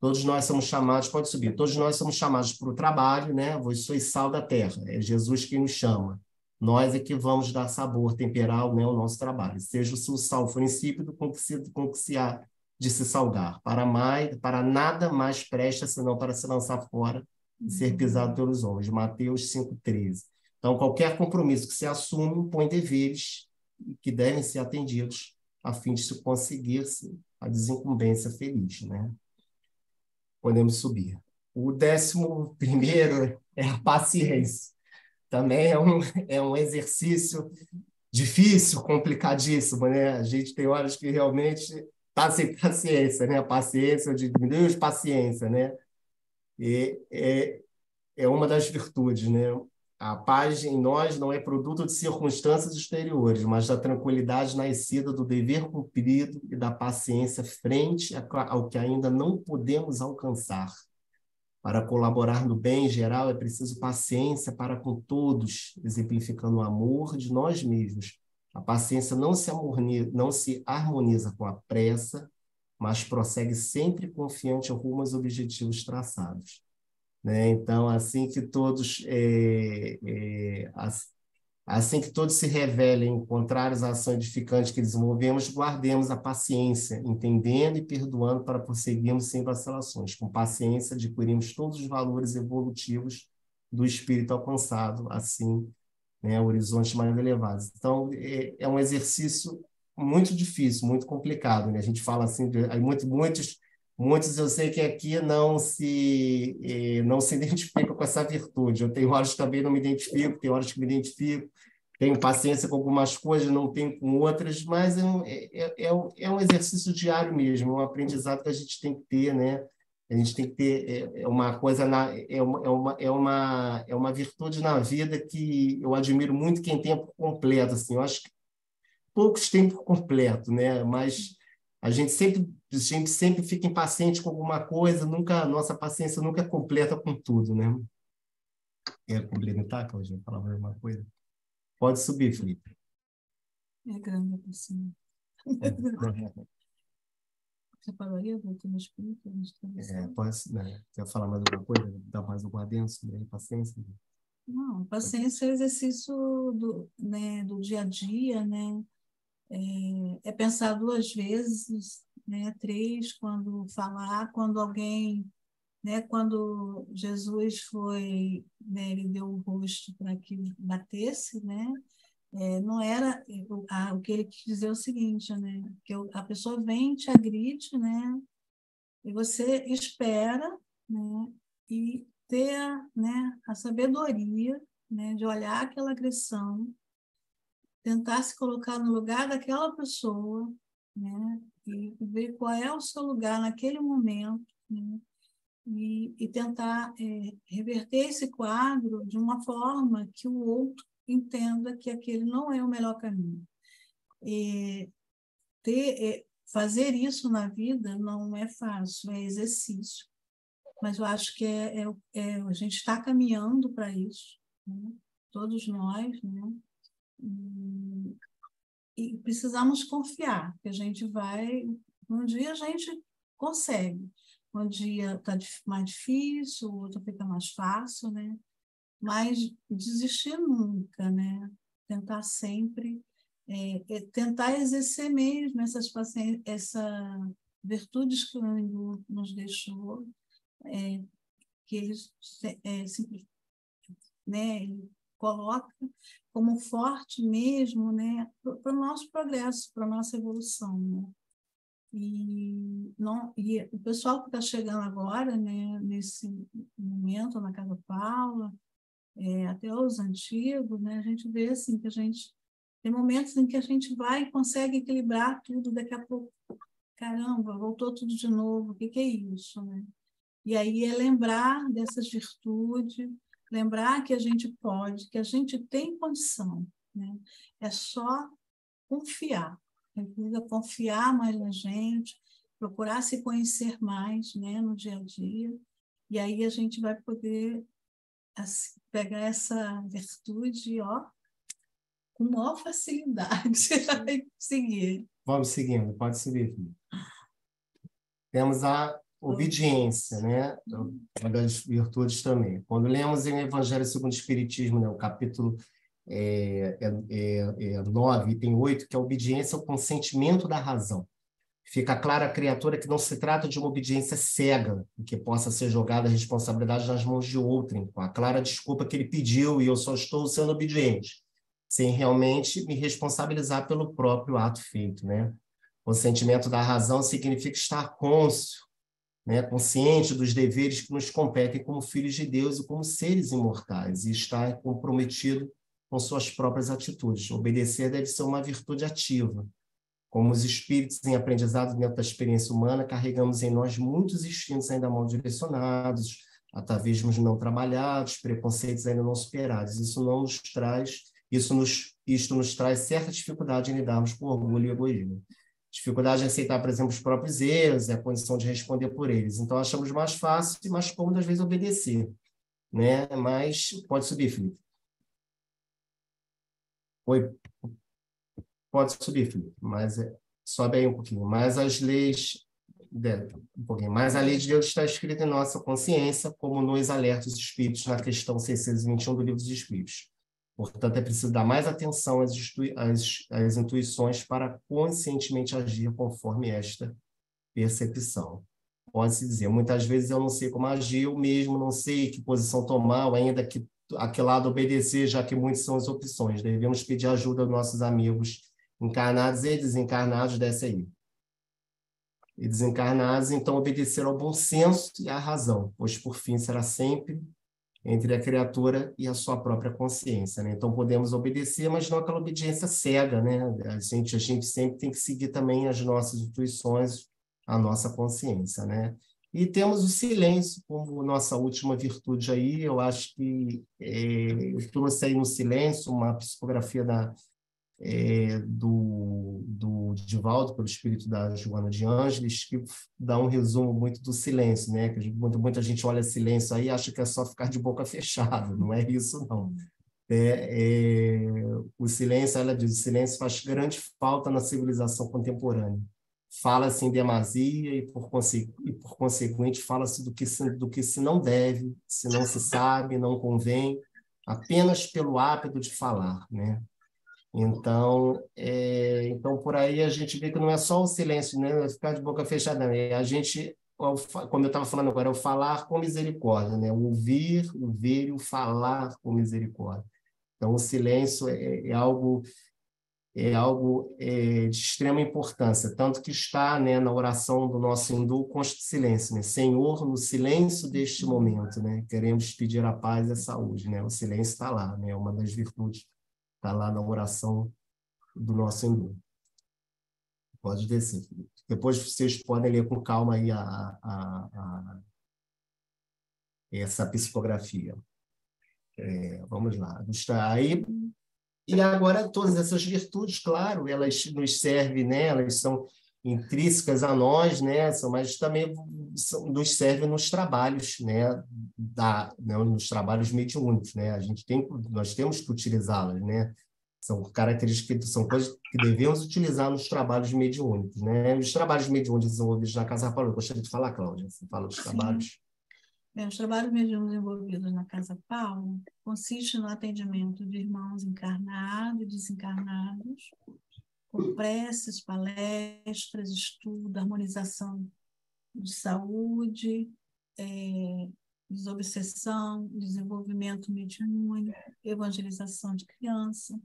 Todos nós somos chamados, pode subir, todos nós somos chamados para o trabalho, né? Vós sois sal da terra, é Jesus quem nos chama. Nós é que vamos dar sabor, temperar, né, o nosso trabalho. Seja o sal for insípido, com que se há de se salgar. Para nada mais presta, senão para se lançar fora e ser pisado pelos homens. Mateus 5,13. Então, qualquer compromisso que se assume põe deveres que devem ser atendidos a fim de se conseguir a desincumbência feliz, né? Podemos subir. O 11º é a paciência. Também é um exercício difícil, complicadíssimo, né? A gente tem horas que realmente está sem paciência, né? A paciência, de Deus, paciência, né? E é uma das virtudes, né? A paz em nós não é produto de circunstâncias exteriores, mas da tranquilidade nascida do dever cumprido e da paciência frente ao que ainda não podemos alcançar. Para colaborar no bem geral é preciso paciência para com todos, exemplificando o amor de nós mesmos. A paciência não se harmoniza com a pressa, mas prossegue sempre confiante rumo aos objetivos traçados. Né? Então, assim que todos se revelem contrários à ação edificante que desenvolvemos, guardemos a paciência, entendendo e perdoando para prosseguirmos sem vacilações. Com paciência, adquirimos todos os valores evolutivos do espírito alcançado, assim, né, horizontes mais elevados. Então, é um exercício muito difícil, muito complicado. Né? A gente fala assim, muitos eu sei que aqui não se identificam com essa virtude. Eu tenho horas que também não me identifico, tenho horas que me identifico, tenho paciência com algumas coisas, não tenho com outras, mas é um exercício diário mesmo, um aprendizado que a gente tem que ter, né? A gente tem que ter uma coisa, é uma virtude na vida que eu admiro muito quem tem por completo. Assim, eu acho que poucos têm por completo, né? Mas a gente sempre fica impaciente com alguma coisa, nossa paciência nunca é completa com tudo, né? Quer complementar, Cláudia? Falar alguma coisa? Pode subir, Felipe. É grande a paciência. Você parou aí, eu me explica. Pode, né? Quer falar mais alguma coisa? Dar mais algum adendo sobre paciência? Não, paciência é exercício do dia a dia, né? É pensar 2 vezes, né? 3, quando falar, quando alguém, né? Quando Jesus foi, né? Ele deu o rosto para que batesse, né? Não era o que ele quis dizer é o seguinte, né? Que a pessoa vem, te agride, né? E você espera, né? E ter, né? A sabedoria, né? De olhar aquela agressão, tentar se colocar no lugar daquela pessoa, né? E ver qual é o seu lugar naquele momento, né? E tentar reverter esse quadro de uma forma que o outro entenda que aquele não é o melhor caminho. Fazer isso na vida não é fácil, é exercício. Mas eu acho que a gente está caminhando para isso, né? Todos nós, né? E precisamos confiar que a gente vai... Um dia a gente consegue. Um dia está mais difícil, o outro fica mais fácil, né? Mas desistir nunca, né? Tentar sempre, tentar exercer mesmo essa virtudes que o Andu nos deixou, que ele né, ele coloca como forte mesmo, né, para o nosso progresso, para a nossa evolução, né? E o pessoal que está chegando agora, né, nesse momento na Casa Paula, até os antigos, né, a gente vê assim que a gente Tem momentos em que a gente vai e consegue equilibrar tudo, daqui a pouco, caramba, voltou tudo de novo, o que é isso, né? E aí é lembrar dessas virtudes, lembrar que a gente pode, que a gente tem condição, né? É só confiar, precisa confiar mais na gente, procurar se conhecer mais, né, no dia a dia, e aí a gente vai poder assim, pegar essa virtude, ó, com maior facilidade e seguir. Vamos seguindo, pode seguir, filho. Temos a obediência, né? Uma das virtudes também. Quando lemos em Evangelho segundo o Espiritismo, né, o capítulo 9, item 8, que é a obediência ao consentimento da razão. Fica clara à criatura que não se trata de uma obediência cega, em que possa ser jogada a responsabilidade nas mãos de outrem, com a clara desculpa que ele pediu e eu só estou sendo obediente, sem realmente me responsabilizar pelo próprio ato feito, né? O sentimento da razão significa estar cônscio, né? Consciente dos deveres que nos competem como filhos de Deus e como seres imortais, e estar comprometido com suas próprias atitudes. Obedecer deve ser uma virtude ativa. Como os espíritos em aprendizado dentro da experiência humana, carregamos em nós muitos instintos ainda mal direcionados, atavismos não trabalhados, preconceitos ainda não superados. Isto nos traz certa dificuldade em lidarmos com orgulho e egoísmo. Dificuldade em aceitar, por exemplo, os próprios erros e a condição de responder por eles. Então, achamos mais fácil e mais cômodo, às vezes, obedecer, né? Mas pode subir, Felipe. Oi. Pode subir, Felipe, mas sobe aí um pouquinho. Mas as leis, um pouquinho. Mas a lei de Deus está escrita em nossa consciência, como nos alerta os espíritos na questão 621 do Livro dos Espíritos. Portanto, é preciso dar mais atenção às intuições para conscientemente agir conforme esta percepção. Pode-se dizer, muitas vezes eu não sei como agir, eu mesmo não sei que posição tomar, ou ainda a que lado obedecer, já que muitas são as opções. Devemos pedir ajuda aos nossos amigos encarnados e desencarnados dessa aí. E desencarnados, então, obedecer ao bom senso e à razão, pois, por fim, será sempre entre a criatura e a sua própria consciência, né? Então, podemos obedecer, mas não aquela obediência cega, né? A gente sempre tem que seguir também as nossas intuições, a nossa consciência, né? E temos o silêncio como nossa última virtude aí. Eu acho que eu trouxe aí no silêncio uma psicografia do Divaldo, pelo espírito da Joana de Ângeles, que dá um resumo muito do silêncio, né? Que muita gente olha silêncio aí e acha que é só ficar de boca fechada. Não é isso, não. O silêncio, ela diz, o silêncio faz grande falta na civilização contemporânea. Fala-se em demasia e, por conseguinte, fala-se do que se não deve, se não se sabe, não convém, apenas pelo hábito de falar, né? Então, por aí a gente vê que não é só o silêncio, né? Ficar de boca fechada, né? A gente, como eu estava falando agora, é o falar com misericórdia, né? O ouvir, o ver e o falar com misericórdia. Então, o silêncio é algo de extrema importância, tanto que está, né, na oração do nosso hindu, consta o silêncio, né? Senhor, no silêncio deste momento, né? Queremos pedir a paz e a saúde, né? O silêncio está lá, né? Uma das virtudes está lá na oração do nosso hindu. Pode descer, Felipe. Depois vocês podem ler com calma aí essa psicografia. Vamos lá. Está aí. E agora, todas essas virtudes, claro, elas nos servem, né? Elas são intrínsecas a nós, né? Mas também nos servem nos trabalhos, né? Nos trabalhos mediúnicos, né? Nós temos que utilizá-las, né? São características, são coisas que devemos utilizar nos trabalhos mediúnicos, né? Os trabalhos mediúnicos desenvolvidos na Casa Paula, eu gostaria de falar, Cláudia, você fala dos trabalhos. Os trabalhos mediúnicos envolvidos na Casa Paula consistem no atendimento de irmãos encarnados e desencarnados, com preces, palestras, estudo, harmonização de saúde, desobsessão, desenvolvimento mediúnico, evangelização de criança,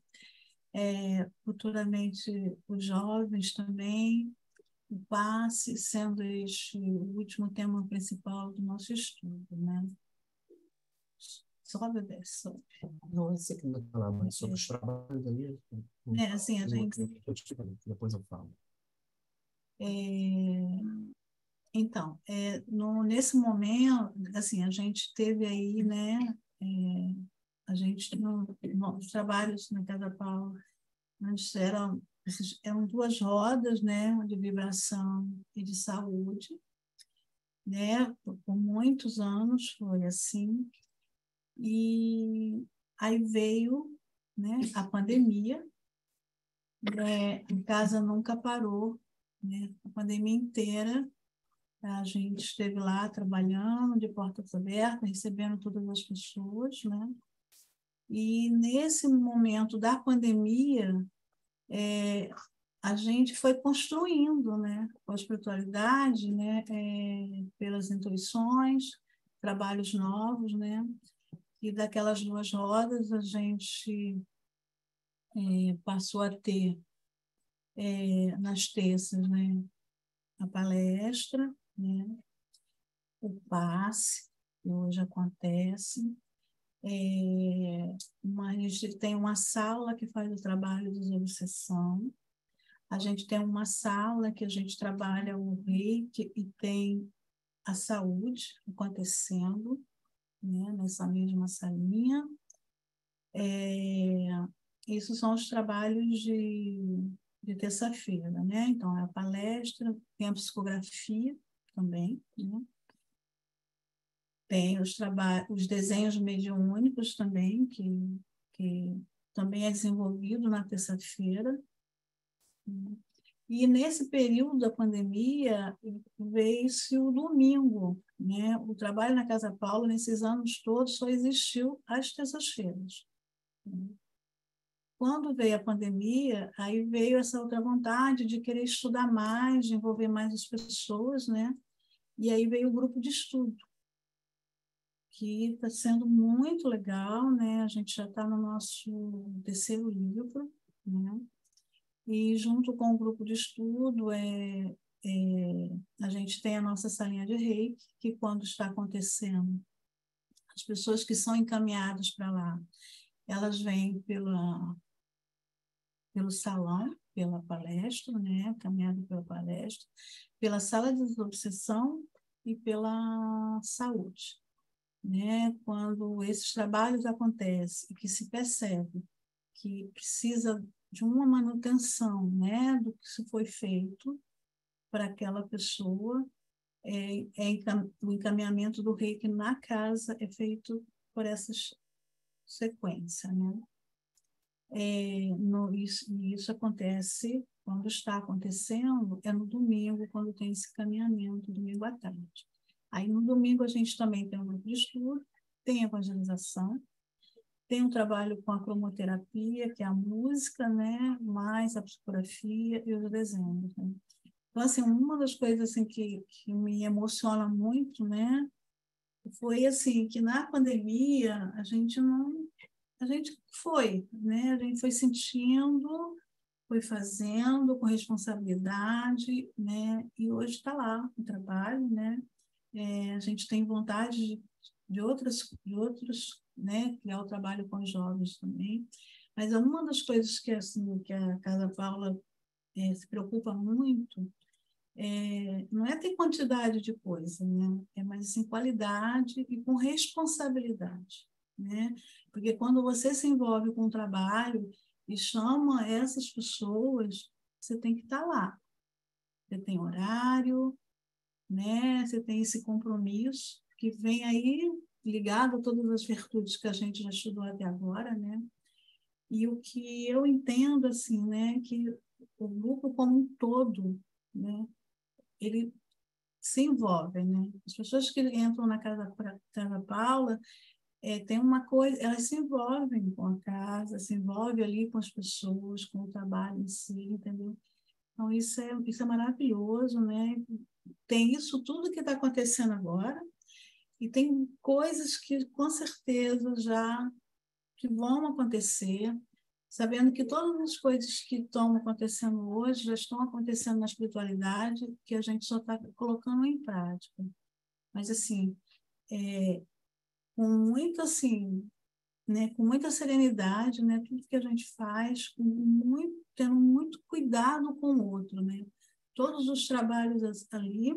futuramente os jovens também, o passe sendo este o último tema principal do nosso estudo, né? sobe ou desce? Sobe. Não, eu sei que não vai falar mais sobre os trabalhos aí. Assim, a gente... Depois eu falo. Então, nesse momento, assim, a gente teve aí, né, a gente os trabalhos na Casa Paula, antes eram 2 rodas, né, de vibração e de saúde, né, por muitos anos foi assim, e aí veio, né, a pandemia, né, a casa nunca parou, né, a pandemia inteira. A gente esteve lá trabalhando de portas abertas, recebendo todas as pessoas, né? E nesse momento da pandemia, a gente foi construindo, né? Com a espiritualidade, né? Pelas intuições, trabalhos novos, né? E daquelas 2 rodas a gente passou a ter nas terças, né? A palestra, né? O passe, que hoje acontece. A gente tem uma sala que faz o trabalho de desobsessão. A gente tem uma sala que a gente trabalha o reiki e tem a saúde acontecendo, né, nessa mesma salinha. Isso são os trabalhos de terça-feira, né? Então, é a palestra, tem a psicografia também, né? Tem os desenhos mediúnicos também, que também é desenvolvido na terça-feira. Né? E nesse período da pandemia, veio-se o domingo. Né? O trabalho na Casa Paula, nesses anos todos, só existiu às terças-feiras. Né? Quando veio a pandemia, aí veio essa outra vontade de querer estudar mais, de envolver mais as pessoas, né? E aí veio o grupo de estudo, que está sendo muito legal, né? A gente já está no nosso 3º livro, né? E junto com o grupo de estudo, a gente tem a nossa salinha de reiki, que quando está acontecendo, as pessoas que são encaminhadas para lá, elas vêm pelo salão, pela palestra, né? Caminhada pela palestra, pela sala de desobsessão e pela saúde. Né? Quando esses trabalhos acontecem e que se percebe que precisa de uma manutenção, né, do que se foi feito para aquela pessoa, o encaminhamento do reiki na casa é feito por essa sequência, né? Isso acontece quando está acontecendo, é no domingo, quando tem esse caminhamento, domingo à tarde. Aí no domingo a gente também tem um grupo de estudo, tem evangelização, tem um trabalho com a cromoterapia, que é a música, né, mais a psicografia e os desenhos. Né? Então, assim, uma das coisas assim, que me emociona muito, né, foi assim, que na pandemia a gente foi, né, a gente foi sentindo, foi fazendo com responsabilidade, né, e hoje está lá o trabalho, né, a gente tem vontade de outros, né, criar o trabalho com os jovens também. Mas uma das coisas que, assim, que a Casa Paula se preocupa muito não é ter quantidade de coisa, né? É mais assim, qualidade e com responsabilidade, né? Porque quando você se envolve com o trabalho e chama essas pessoas, você tem que estar lá. Você tem horário, né? Você tem esse compromisso que vem aí ligado a todas as virtudes que a gente já estudou até agora, né? E o que eu entendo assim, né, que o grupo como um todo, né, ele se envolve, né? As pessoas que entram na Casa Paula tem uma coisa, elas se envolvem com a casa, se envolvem ali com as pessoas, com o trabalho em si, entendeu? Então isso é maravilhoso, né? Tem isso tudo que está acontecendo agora e tem coisas que com certeza já que vão acontecer, sabendo que todas as coisas que estão acontecendo hoje já estão acontecendo na espiritualidade, que a gente só está colocando em prática. Mas assim, com muito, assim, né, com muita serenidade, né, tudo que a gente faz, tendo muito cuidado com o outro, né. Todos os trabalhos ali,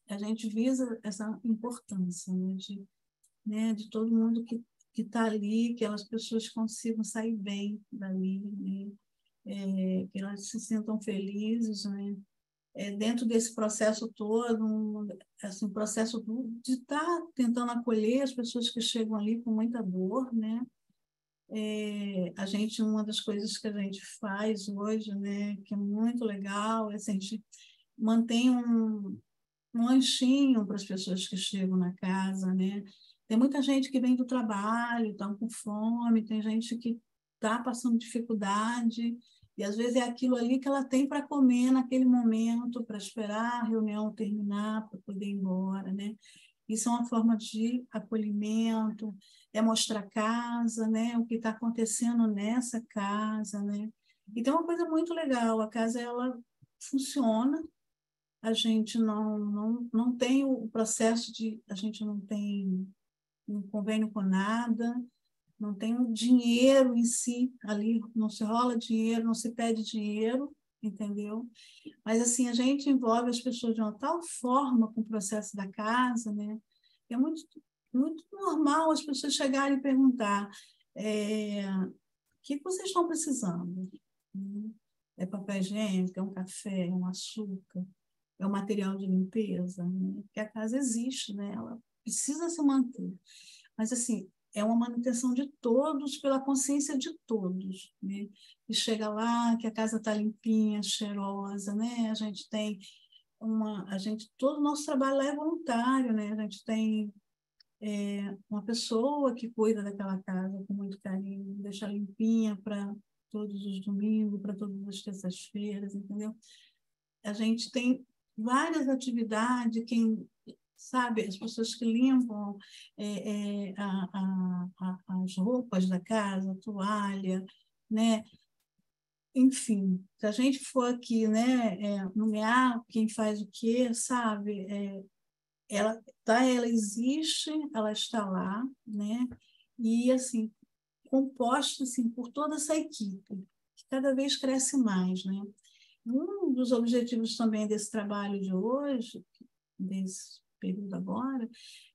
a gente visa essa importância, né, de todo mundo que está ali, que as pessoas consigam sair bem dali, né, que elas se sintam felizes, né, dentro desse processo todo, assim, processo de estar tentando acolher as pessoas que chegam ali com muita dor, né? Uma das coisas que a gente faz hoje, né, que é muito legal, é assim, a gente mantém um lanchinho para as pessoas que chegam na casa, né? Tem muita gente que vem do trabalho, estão com fome, tem gente que está passando dificuldade, e às vezes é aquilo ali que ela tem para comer naquele momento, para esperar a reunião terminar, para poder ir embora, né? Isso é uma forma de acolhimento, é mostrar a casa, né? O que está acontecendo nessa casa, né? E tem uma coisa muito legal, a casa, ela funciona, a gente não tem o processo a gente não tem um convênio com nada, não tem o dinheiro em si ali, não se rola dinheiro, não se pede dinheiro, entendeu? Mas, assim, a gente envolve as pessoas de uma tal forma com o processo da casa, né? É muito, muito normal as pessoas chegarem e perguntar o que vocês estão precisando? É papel higiênico, é um café, é um açúcar, é um material de limpeza, né? Porque a casa existe, né? Ela precisa se manter. Mas, assim, é uma manutenção de todos, pela consciência de todos, né? E chega lá, que a casa está limpinha, cheirosa, né? Todo o nosso trabalho lá é voluntário, né? A gente tem uma pessoa que cuida daquela casa com muito carinho, deixa limpinha para todos os domingos, para todas as terças-feiras, entendeu? A gente tem várias atividades, sabe, as pessoas que limpam as roupas da casa, a toalha, né? Enfim, se a gente for aqui, né, nomear quem faz o quê, sabe, ela existe, ela está lá, né? E, assim, composta, assim, por toda essa equipe, que cada vez cresce mais, né? Um dos objetivos também desse trabalho de hoje, desse período agora,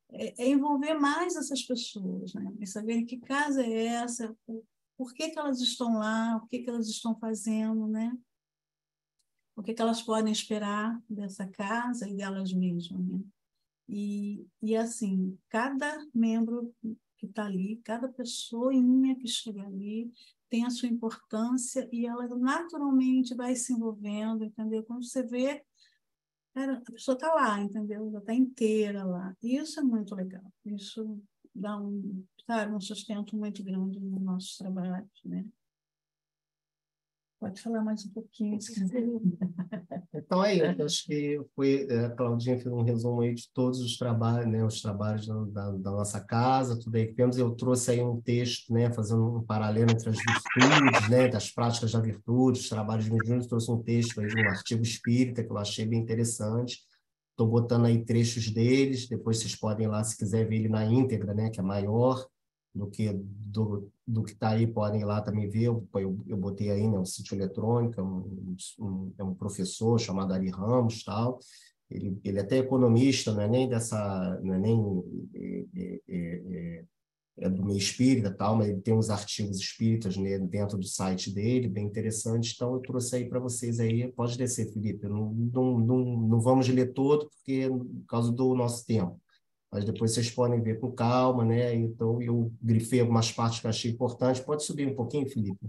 é envolver mais essas pessoas, né? E saber que casa é essa, por que elas estão lá, o que elas estão fazendo, né? O que elas podem esperar dessa casa e delas mesmas, né? E assim, cada membro que está ali, cada pessoinha que chega ali, tem a sua importância e ela naturalmente vai se envolvendo, entendeu? Quando você vê, cara, a pessoa está lá, entendeu? Ela está inteira lá. E isso é muito legal. Isso dá sabe, um sustento muito grande nos nossos trabalhos, né? Pode falar mais um pouquinho, se quiser. Então é isso, acho que a Claudinha fez um resumo aí de todos os trabalhos, né, os trabalhos da nossa casa, tudo aí que temos. Eu trouxe aí um texto, né, fazendo um paralelo entre as virtudes, né, das práticas da virtude, os trabalhos mediúnicos. Trouxe um texto aí de um artigo espírita que eu achei bem interessante. Estou botando aí trechos deles, depois vocês podem ir lá, se quiser ver ele na íntegra, né, que é maior do que está aí, podem ir lá também ver. Eu botei aí, né, um sítio eletrônico, é um professor chamado Ari Ramos, tal. Ele até é economista, não é nem dessa, não é nem do meio espírita, tal, mas ele tem uns artigos espíritas, né, dentro do site dele, bem interessante. Então eu trouxe aí para vocês aí. Pode descer, Felipe. Não vamos ler todo porque por causa do nosso tempo. Mas depois vocês podem ver com calma, né? Então, eu grifei algumas partes que eu achei importantes. Pode subir um pouquinho, Felipe?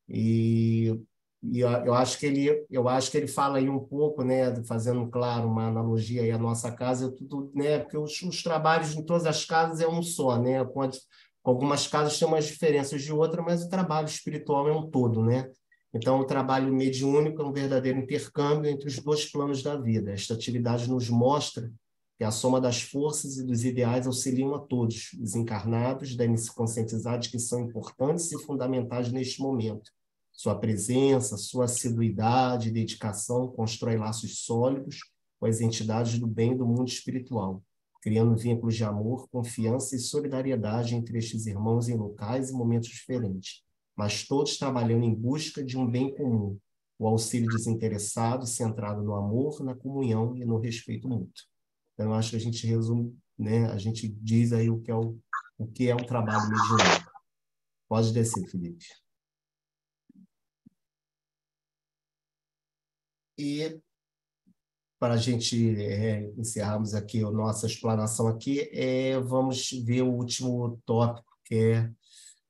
E, eu acho que ele fala aí um pouco, né? Fazendo, claro, uma analogia aí à nossa casa, tudo, né? Porque os trabalhos em todas as casas é um só, né? Com algumas casas tem umas diferenças de outra, mas o trabalho espiritual é um todo, né? Então, o trabalho mediúnico é um verdadeiro intercâmbio entre os dois planos da vida. Esta atividade nos mostra que a soma das forças e dos ideais auxiliam a todos, os encarnados, devem se conscientizar de que são importantes e fundamentais neste momento. Sua presença, sua assiduidade e dedicação constrói laços sólidos com as entidades do bem do mundo espiritual. criando vínculos de amor, confiança e solidariedade entre estes irmãos em locais e momentos diferentes, mas todos trabalhando em busca de um bem comum, o auxílio desinteressado, centrado no amor, na comunhão e no respeito mútuo. Então, eu acho que a gente resume, né? A gente diz aí o que é o trabalho mediúnico. Pode descer, Felipe. E para a gente encerrarmos aqui a nossa explanação aqui, vamos ver o último tópico, que é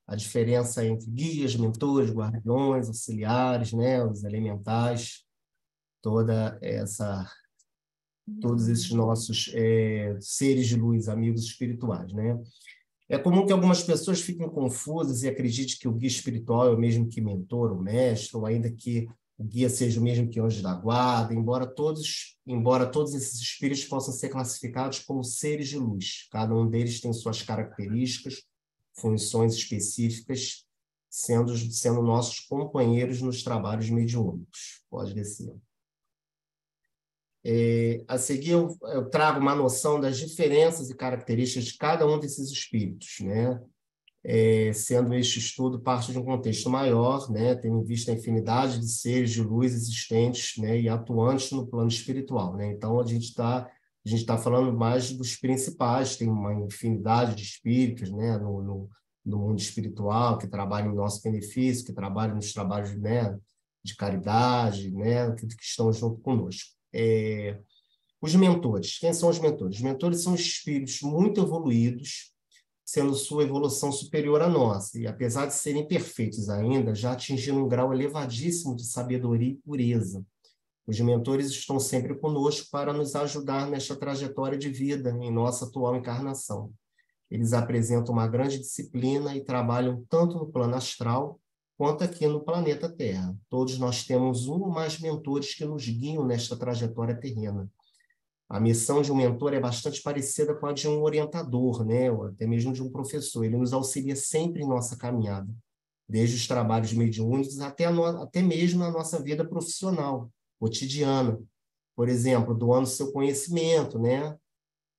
a diferença entre guias, mentores, guardiões, auxiliares, né, os elementais, todos esses nossos seres de luz, amigos espirituais, né? É comum que algumas pessoas fiquem confusas e acreditem que o guia espiritual é o mesmo que mentor, o mestre, ou ainda que o guia seja o mesmo que anjo da guarda, embora todos esses espíritos possam ser classificados como seres de luz. Cada um deles tem suas características, funções específicas, sendo nossos companheiros nos trabalhos mediúnicos. Pode descer. A seguir, eu trago uma noção das diferenças e características de cada um desses espíritos, né? Sendo este estudo parte de um contexto maior, né? Tendo em vista a infinidade de seres de luz existentes, né? E atuantes no plano espiritual, né? Então, a gente tá falando mais dos principais, tem uma infinidade de espíritos, né? No mundo espiritual, que trabalham em nosso benefício, que trabalham nos trabalhos, né? De caridade, né? Que estão junto conosco. Os mentores. Quem são os mentores? Os mentores são espíritos muito evoluídos, sendo sua evolução superior à nossa, e apesar de serem perfeitos ainda, já atingiram um grau elevadíssimo de sabedoria e pureza. Os mentores estão sempre conosco para nos ajudar nesta trajetória de vida em nossa atual encarnação. Eles apresentam uma grande disciplina e trabalham tanto no plano astral quanto aqui no planeta Terra. Todos nós temos um ou mais mentores que nos guiam nesta trajetória terrena. A missão de um mentor é bastante parecida com a de um orientador, né? Ou até mesmo de um professor. Ele nos auxilia sempre em nossa caminhada, desde os trabalhos mediúnicos até mesmo na nossa vida profissional, cotidiana. Por exemplo, doando seu conhecimento, né?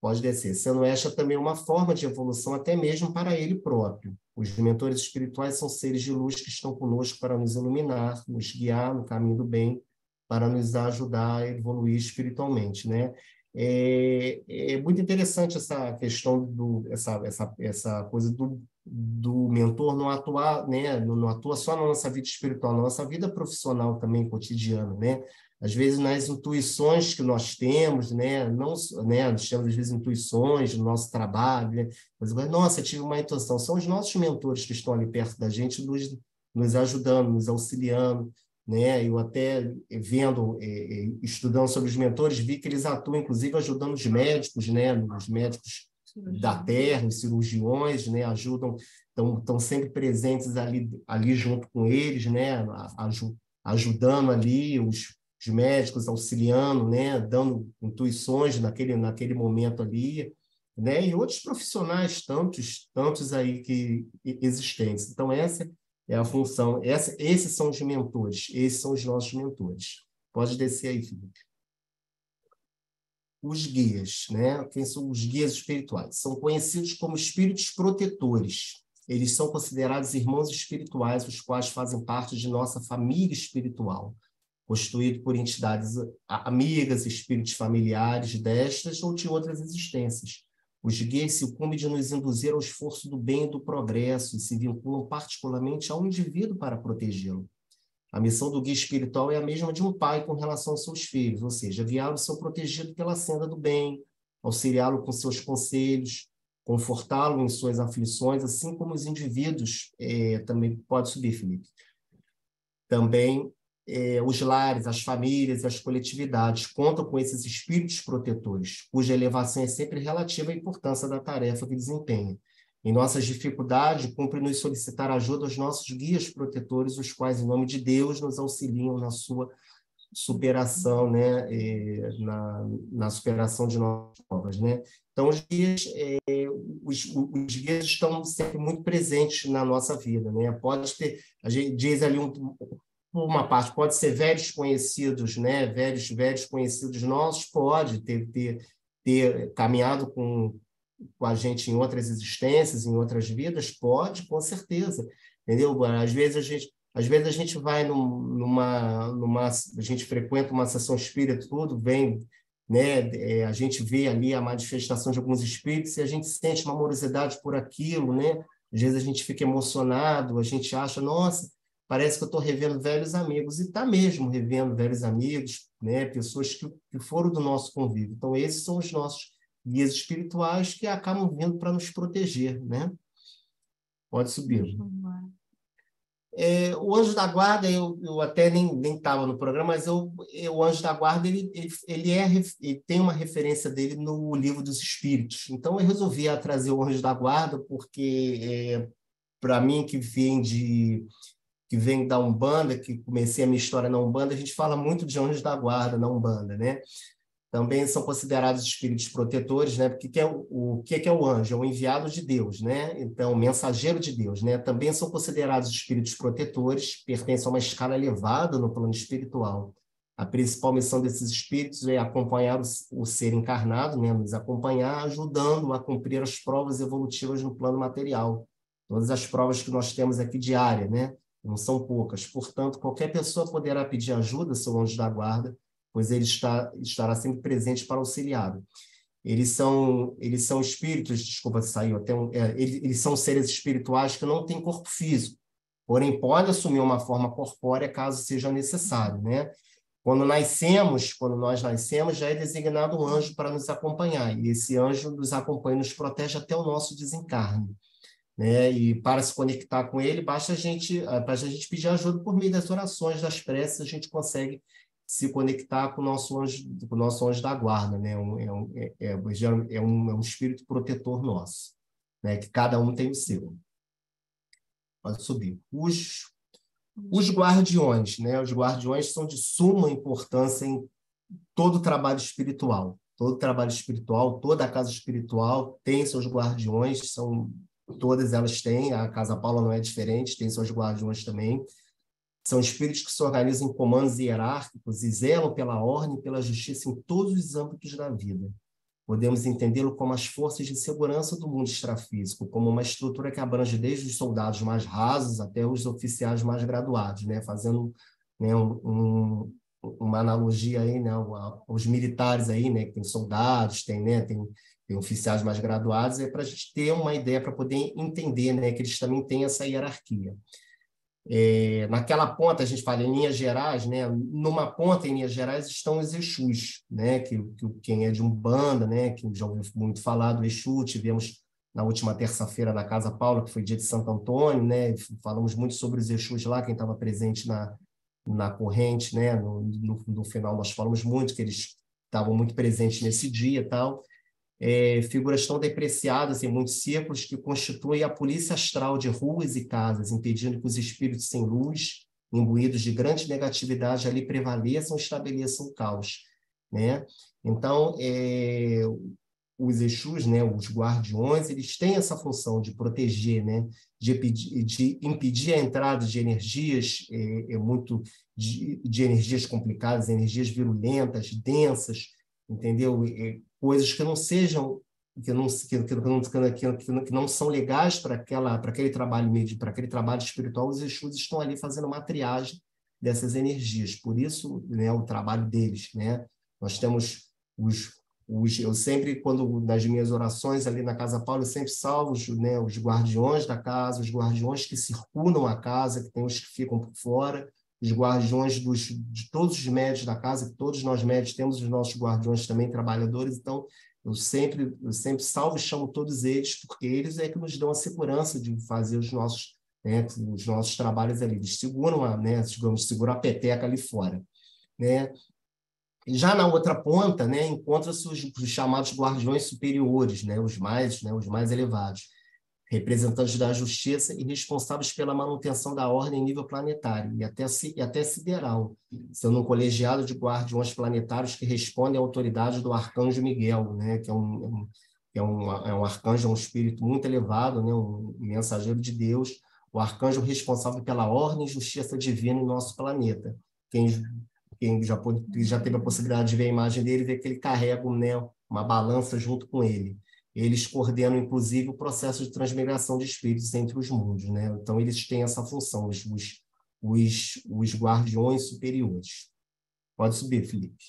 Pode descer, sendo esta também uma forma de evolução até mesmo para ele próprio. Os mentores espirituais são seres de luz que estão conosco para nos iluminar, nos guiar no caminho do bem, para nos ajudar a evoluir espiritualmente, né? É muito interessante essa questão essa coisa do mentor não atuar, né? Não atua só na nossa vida espiritual, na nossa vida profissional também, cotidiana, né? Às vezes nas intuições que nós temos, né? Não, né? Nós temos às vezes intuições no nosso trabalho, né? Mas, nossa, tive uma intuição. São os nossos mentores que estão ali perto da gente, nos ajudando, nos auxiliando, né? Eu até vendo, estudando sobre os mentores, vi que eles atuam, inclusive, ajudando os médicos, né? Os médicos da Terra, os cirurgiões, né? Estão sempre presentes ali junto com eles, né? Ajudando ali os médicos, auxiliando, né? Dando intuições naquele momento ali, né? E outros profissionais, tantos aí que existentes. Então, essa é a função. Esses são os mentores, esses são os nossos mentores. Pode descer aí, Felipe. Os guias, né? Quem são os guias espirituais? São conhecidos como espíritos protetores. Eles são considerados irmãos espirituais, os quais fazem parte de nossa família espiritual, constituído por entidades amigas, espíritos familiares destas ou de outras existências. Os guias se incumbem de nos induzir ao esforço do bem e do progresso e se vinculam particularmente ao indivíduo para protegê-lo. A missão do guia espiritual é a mesma de um pai com relação aos seus filhos, ou seja, guiá-lo seu protegido pela senda do bem, auxiliá-lo com seus conselhos, confortá-lo em suas aflições, assim como os indivíduos, também pode subir, Felipe, também os lares, as famílias e as coletividades contam com esses espíritos protetores, cuja elevação é sempre relativa à importância da tarefa que desempenham. Em nossas dificuldades, cumpre-nos solicitar ajuda aos nossos guias protetores, os quais, em nome de Deus, nos auxiliam na sua superação, né? Na superação de nossas provas, né? Então, os guias estão sempre muito presentes na nossa vida, né? Pode ter, a gente diz ali uma parte, pode ser velhos conhecidos, né? Velhos conhecidos nossos, pode ter ter caminhado com a gente em outras existências, em outras vidas? Pode, com certeza. Entendeu? Às vezes a gente vai a gente frequenta uma sessão espírita, tudo vem, né? A gente vê ali a manifestação de alguns espíritos e a gente sente uma amorosidade por aquilo, né? Às vezes a gente fica emocionado, a gente acha, nossa, parece que eu estou revendo velhos amigos, e está mesmo revendo velhos amigos, né? Pessoas que foram do nosso convívio. Então, esses são os nossos guias espirituais que acabam vindo para nos proteger, né? Pode subir. O anjo da guarda, eu até nem estava no programa, mas o anjo da guarda ele tem uma referência dele no Livro dos Espíritos. Então, eu resolvi trazer o anjo da guarda, porque, para mim, que vem da Umbanda, que comecei a minha história na Umbanda, a gente fala muito de anjos da guarda na Umbanda, né? Também são considerados espíritos protetores, né? Porque o que é o anjo? É o enviado de Deus, né? Então, o mensageiro de Deus, né? Também são considerados espíritos protetores, pertencem a uma escala elevada no plano espiritual. A principal missão desses espíritos é acompanhar o ser encarnado, né? Nos acompanhar, ajudando a cumprir as provas evolutivas no plano material. Todas as provas que nós temos aqui diárias, né? Não são poucas. Portanto, qualquer pessoa poderá pedir ajuda, seu anjo da guarda, pois ele estará sempre presente para auxiliá-lo. Eles são espíritos, desculpa, saiu até eles são seres espirituais que não têm corpo físico, porém podem assumir uma forma corpórea caso seja necessário, né? Quando nós nascemos, já é designado um anjo para nos acompanhar, e esse anjo nos acompanha e nos protege até o nosso desencarne, né? E para se conectar com ele, basta a gente pedir ajuda por meio das orações, das preces, a gente consegue se conectar com o nosso anjo da guarda, né? É um espírito protetor nosso, né? Que cada um tem o seu. Pode subir. Os guardiões, né? Os guardiões são de suma importância em todo o trabalho espiritual. Todo trabalho espiritual, toda a casa espiritual tem seus guardiões, todas elas têm, a Casa Paula não é diferente, tem seus guardiões também. São espíritos que se organizam em comandos hierárquicos e zelam pela ordem e pela justiça em todos os âmbitos da vida. Podemos entendê-lo como as forças de segurança do mundo extrafísico, como uma estrutura que abrange desde os soldados mais rasos até os oficiais mais graduados, né? Fazendo, né, uma analogia aí, né, aos militares aí, né, que tem soldados, tem oficiais mais graduados, para a gente ter uma ideia, para poder entender, né, que eles também têm essa hierarquia. Naquela ponta, a gente fala em linhas gerais, né? Numa ponta, em linhas gerais, estão os Exus, né? Quem é de Umbanda, né? Que já ouviu muito falar do Exu, tivemos na última terça-feira na Casa Paula, que foi dia de Santo Antônio, né? Falamos muito sobre os Exus lá, quem estava presente na corrente, né? No final, nós falamos muito que eles estavam muito presentes nesse dia e tal. Figuras tão depreciadas em muitos círculos que constituem a polícia astral de ruas e casas, impedindo que os espíritos sem luz, imbuídos de grande negatividade, ali prevaleçam e estabeleçam o caos, né? Então, os Exus, né, os guardiões, eles têm essa função de proteger, né, de impedir a entrada de energias de energias complicadas, energias virulentas, densas, entendeu? Coisas que não sejam, que não são legais para aquele trabalho médio, para aquele trabalho espiritual. Os Exus estão ali fazendo uma triagem dessas energias. Por isso, né, o trabalho deles, né? Nós temos eu sempre, quando nas minhas orações ali na Casa Paula, eu sempre salvo né, os guardiões da casa, os guardiões que circundam a casa, que tem os que ficam por fora, os guardiões de todos os médios da casa, que todos nós médios temos os nossos guardiões também, trabalhadores. Então, eu sempre salvo e chamo todos eles, porque eles é que nos dão a segurança de fazer os nossos trabalhos ali. Eles seguram, né, digamos, seguram a peteca ali fora, né? Já na outra ponta, né, encontra-se os chamados guardiões superiores, né, os mais elevados, representantes da justiça e responsáveis pela manutenção da ordem em nível planetário e até sideral, sendo um colegiado de guardiões planetários que respondem à autoridade do arcanjo Miguel, né, que é um arcanjo, um espírito muito elevado, né, um mensageiro de Deus, o arcanjo responsável pela ordem e justiça divina em nosso planeta. Quem já teve a possibilidade de ver a imagem dele, vê que ele carrega, né, uma balança junto com ele. Eles coordenam, inclusive, o processo de transmigração de espíritos entre os mundos, né? Então, eles têm essa função, os guardiões superiores. Pode subir, Felipe.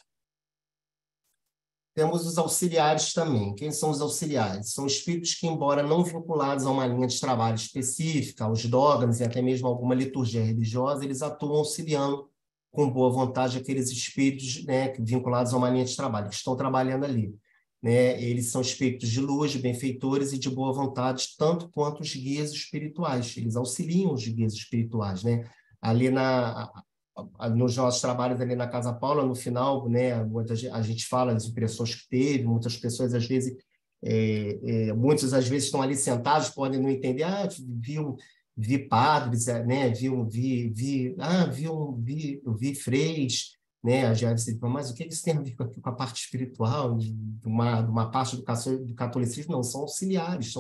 Temos os auxiliares também. Quem são os auxiliares? São espíritos que, embora não vinculados a uma linha de trabalho específica, aos dogmas e até mesmo a alguma liturgia religiosa, eles atuam auxiliando com boa vontade aqueles espíritos, né, vinculados a uma linha de trabalho, que estão trabalhando ali. Né? Eles são espíritos de luz, de benfeitores e de boa vontade, tanto quanto os guias espirituais. Eles auxiliam os guias espirituais. Né? Ali nos nossos trabalhos ali na Casa Paula, no final, né, a gente fala das impressões que teve, muitas pessoas, às vezes, muitos, às vezes, estão ali sentados, podem não entender, vi padres, né, vi freis, né, mas o que isso tem a ver com a parte espiritual, de uma parte do catolicismo? Não, são auxiliares,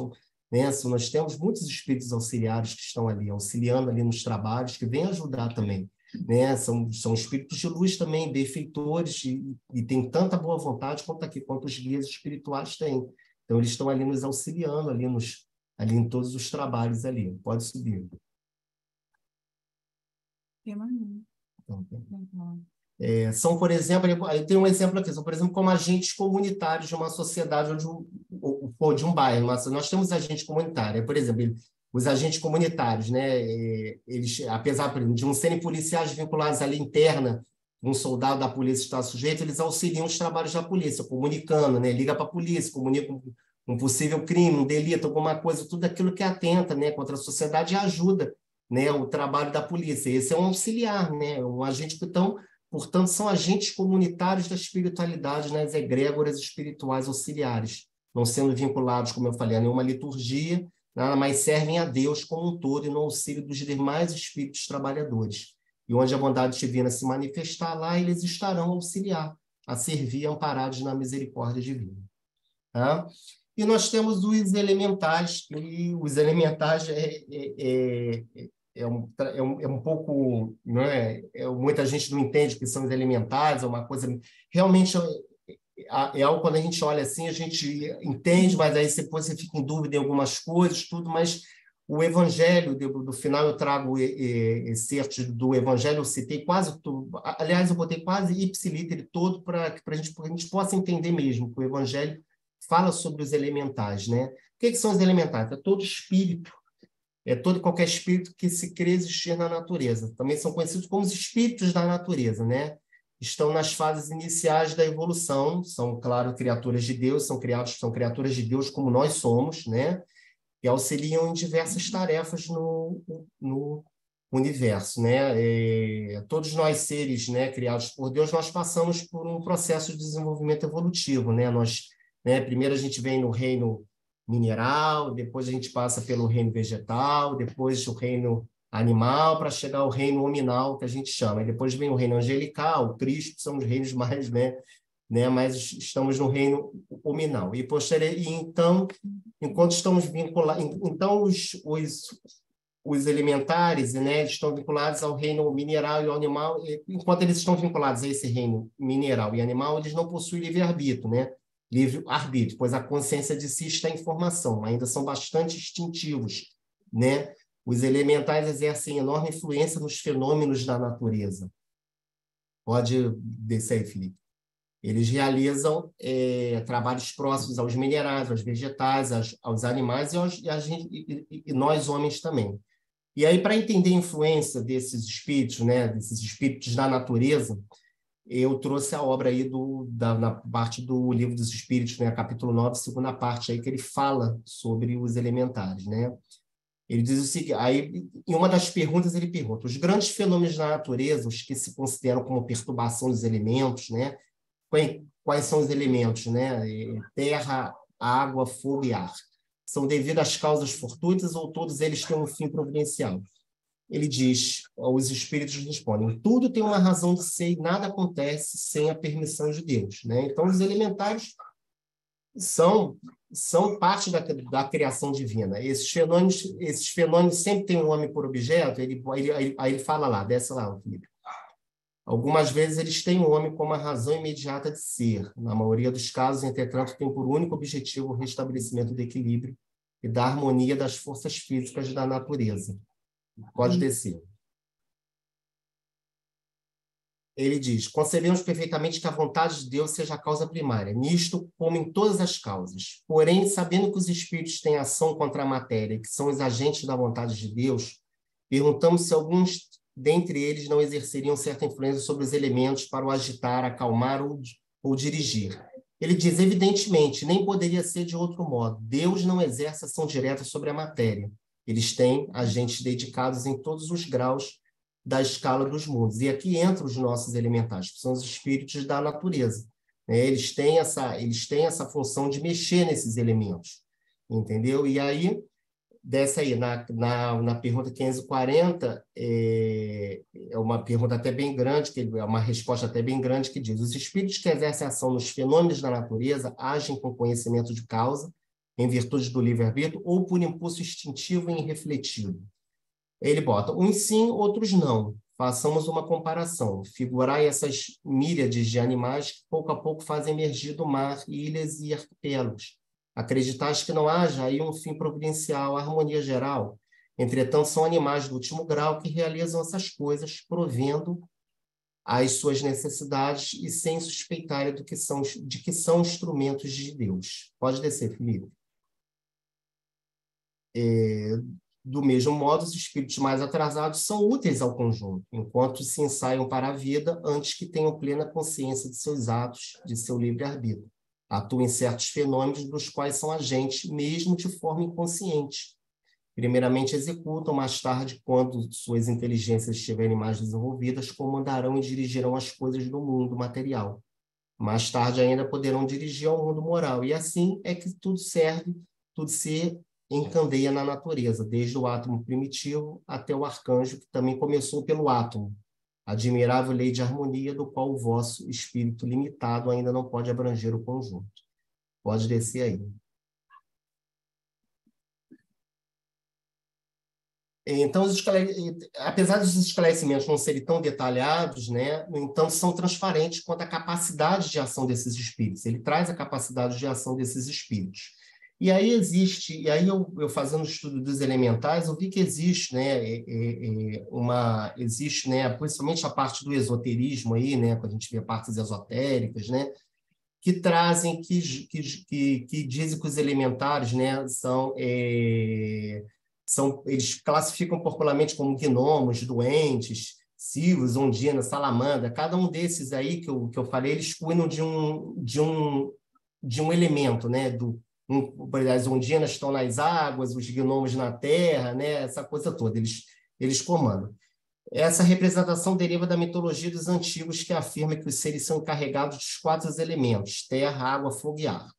né, nós temos muitos espíritos auxiliares que estão ali, auxiliando ali nos trabalhos, que vêm ajudar também. Né? São espíritos de luz também, benfeitores, e tem tanta boa vontade quanto os guias espirituais têm. Então, eles estão ali nos auxiliando, ali em todos os trabalhos ali. Pode subir. São, por exemplo, eu tenho um exemplo aqui, são, por exemplo, como agentes comunitários de uma sociedade ou de um bairro. Nós temos agentes comunitários, por exemplo, os agentes comunitários, né? Eles, apesar de não serem policiais vinculados à lei interna, um soldado da polícia está sujeito, eles auxiliam os trabalhos da polícia, comunicando, né? Liga para a polícia, comunica um possível crime, um delito, alguma coisa, tudo aquilo que atenta, né, contra a sociedade e ajuda, né, o trabalho da polícia. Esse é um auxiliar, né? Um agente que portanto, são agentes comunitários da espiritualidade, né, as egrégoras espirituais auxiliares, não sendo vinculados, como eu falei, a nenhuma liturgia, nada mais servem a Deus como um todo e no auxílio dos demais espíritos trabalhadores. E onde a bondade divina se manifestar, lá eles estarão a auxiliar, a servir amparados na misericórdia divina. Tá? E nós temos os elementais, e os elementais é um pouco... Não é? Muita gente não entende que são os elementares, é uma coisa... Realmente... É algo, quando a gente olha assim, a gente entende, mas aí depois você fica em dúvida em algumas coisas, tudo, mas o Evangelho, do final eu trago excertos do Evangelho, eu citei quase tudo, aliás, eu botei quase ipsiliter todo para a gente possa entender mesmo que o Evangelho fala sobre os elementais, né? O que são os elementais? É todo espírito, todo e qualquer espírito que se crê existir na natureza. Também são conhecidos como os espíritos da natureza, né? Estão nas fases iniciais da evolução, são, claro, criaturas de Deus, são criaturas de Deus como nós somos, né? E auxiliam em diversas tarefas no universo, né? Todos nós seres, né, criados por Deus, nós passamos por um processo de desenvolvimento evolutivo, né? Primeiro a gente vem no reino mineral, depois a gente passa pelo reino vegetal, depois o reino animal, para chegar ao reino hominal, que a gente chama. E depois vem o reino angelical, o Cristo, que são os reinos mais, mas estamos no reino hominal. E então, enquanto estamos vinculados, então os elementares, né, estão vinculados ao reino mineral e ao animal, enquanto eles estão vinculados a esse reino mineral e animal, eles não possuem livre-arbítrio, né? Livre-arbítrio, pois a consciência de si está em formação, ainda são bastante instintivos, né? Os elementais exercem enorme influência nos fenômenos da natureza. Pode descer aí, Felipe. Eles realizam trabalhos próximos aos minerais, aos vegetais, aos animais e nós, homens, também. E aí, para entender a influência desses espíritos, né, desses espíritos da natureza, eu trouxe a obra aí na parte do Livro dos Espíritos, né, capítulo 9, segunda parte, aí, que ele fala sobre os elementares, né? Ele diz o seguinte, aí, em uma das perguntas ele pergunta, os grandes fenômenos da natureza, os que se consideram como perturbação dos elementos, né? Quais são os elementos, né? Terra, água, fogo e ar. São devido às causas fortuitas ou todos eles têm um fim providencial? Ele diz, os espíritos respondem, tudo tem uma razão de ser e nada acontece sem a permissão de Deus, né? Então, os elementares são parte da criação divina. Esses fenômenos sempre têm um homem por objeto, aí ele fala lá, desce lá, Felipe. Algumas vezes eles têm o homem como a razão imediata de ser. Na maioria dos casos, entretanto, tem por único objetivo o restabelecimento do equilíbrio e da harmonia das forças físicas da natureza. Pode descer. Ele diz: concebemos perfeitamente que a vontade de Deus seja a causa primária, nisto como em todas as causas. Porém, sabendo que os espíritos têm ação contra a matéria e que são os agentes da vontade de Deus, perguntamos se alguns dentre eles não exerceriam certa influência sobre os elementos para o agitar, acalmar ou dirigir. Ele diz: evidentemente, nem poderia ser de outro modo. Deus não exerce ação direta sobre a matéria. Eles têm agentes dedicados em todos os graus da escala dos mundos. E aqui entram os nossos elementais, que são os espíritos da natureza. Eles têm essa função de mexer nesses elementos, entendeu? E aí, desce aí, na pergunta 540, é uma pergunta até bem grande, é uma resposta até bem grande, que diz: os espíritos que exercem ação nos fenômenos da natureza agem com conhecimento de causa, em virtude do livre-arbítrio, ou por impulso instintivo e irrefletido. Ele bota: uns sim, outros não. Façamos uma comparação. Figurai essas míriades de animais que pouco a pouco fazem emergir do mar ilhas e arquipélagos. Acreditais que não haja aí um fim providencial, harmonia geral. Entretanto, são animais do último grau que realizam essas coisas, provendo as suas necessidades e sem suspeitarem de que são instrumentos de Deus. Pode descer, Felipe. Do mesmo modo, os espíritos mais atrasados são úteis ao conjunto, enquanto se ensaiam para a vida antes que tenham plena consciência de seus atos, de seu livre-arbítrio. Atuam em certos fenômenos dos quais são agentes, mesmo de forma inconsciente. Primeiramente executam, mais tarde, quando suas inteligências estiverem mais desenvolvidas, comandarão e dirigirão as coisas do mundo material. Mais tarde ainda poderão dirigir ao mundo moral. E assim é que tudo se encandeia na natureza, desde o átomo primitivo até o arcanjo, que também começou pelo átomo. Admirável lei de harmonia, do qual o vosso espírito limitado ainda não pode abranger o conjunto. Pode descer aí. Então, apesar dos esclarecimentos não serem tão detalhados, né, no entanto, são transparentes quanto à capacidade de ação desses espíritos. Ele traz a capacidade de ação desses espíritos. E aí eu fazendo o estudo dos elementais, eu vi que existe, né, principalmente a parte do esoterismo aí, né, quando a gente vê partes esotéricas, né, que trazem, que dizem que os elementares, né, eles classificam popularmente como gnomos, doentes, silvos, ondinas, salamandra. Cada um desses aí que eu falei, eles cuidam de um elemento, né, as ondinas estão nas águas, os gnomos na terra, né? Essa coisa toda, eles comandam. Essa representação deriva da mitologia dos antigos, que afirma que os seres são encarregados dos 4 elementos: terra, água, fogo e ar.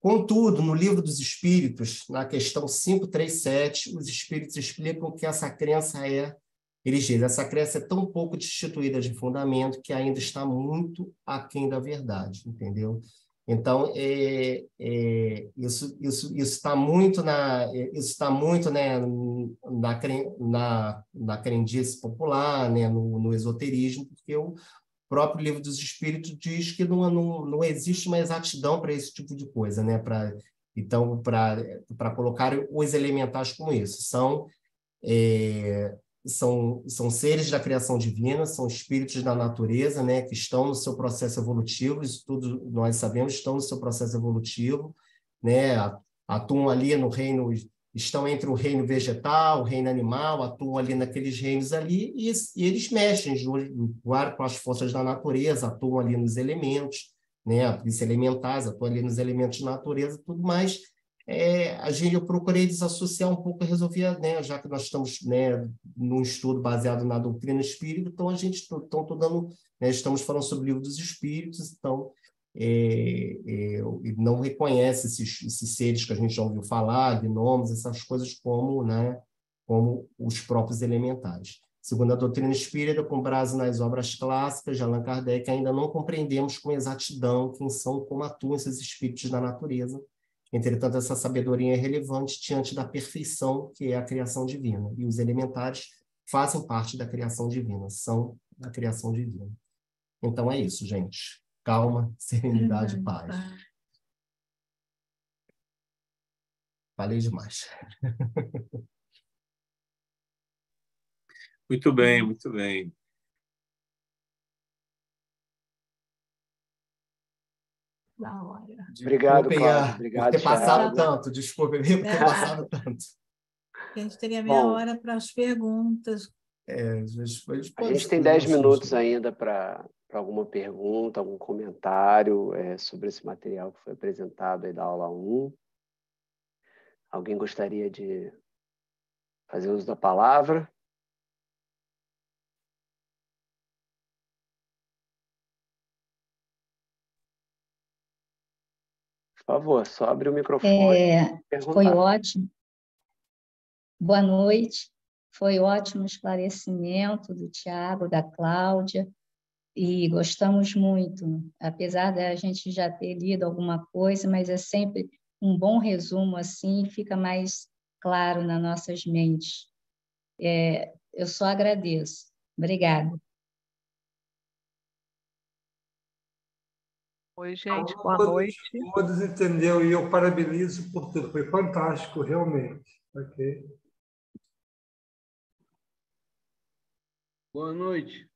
Contudo, no Livro dos Espíritos, na questão 537, os espíritos explicam que essa crença eles dizem, essa crença é tão pouco destituída de fundamento que ainda está muito aquém da verdade, entendeu? Então, isso está muito na crendice popular, né, no esoterismo, porque o próprio Livro dos Espíritos diz que não existe uma exatidão para esse tipo de coisa, né? Então, para colocar os elementais como isso, são seres da criação divina, são espíritos da natureza, né, que estão no seu processo evolutivo, isso tudo nós sabemos, estão no seu processo evolutivo, né, atuam ali no reino, estão entre o reino vegetal, o reino animal, atuam ali naqueles reinos ali, e eles mexem com as forças da natureza, atuam ali nos elementos, né, os elementais, atuam ali nos elementos da natureza, tudo mais. Eu procurei desassociar um pouco e resolver, né, já que nós estamos, né, num estudo baseado na doutrina espírita, então estamos falando sobre o Livro dos Espíritos, então não reconhece esses seres que a gente já ouviu falar, gnomos, essas coisas como os próprios elementais. Segundo a doutrina espírita, com base nas obras clássicas de Allan Kardec, ainda não compreendemos com exatidão quem são, como atuam esses espíritos da natureza. Entretanto, essa sabedoria é relevante diante da perfeição que é a criação divina. E os elementares fazem parte da criação divina, são a criação divina. Então é isso, gente. Calma, serenidade e paz. Falei demais. Muito bem, muito bem. Da hora. Obrigado, Desculpem, Cláudio. por Obrigado, ter passado Thiago. tanto. Desculpem por ter passado tanto. A gente teria meia Bom, hora para as perguntas. a gente tem 10 minutos ainda para alguma pergunta, algum comentário sobre esse material que foi apresentado aí da aula 1. Alguém gostaria de fazer uso da palavra? Por favor, só abre o microfone. Foi ótimo. Boa noite. Foi ótimo o esclarecimento do Thiago, da Cláudia, e gostamos muito, apesar da gente já ter lido alguma coisa, mas é sempre um bom resumo assim, fica mais claro nas nossas mentes. Eu só agradeço. Obrigada. Oi, gente, boa noite. Todos entenderam e eu parabenizo por tudo. Foi fantástico, realmente. Ok. Boa noite.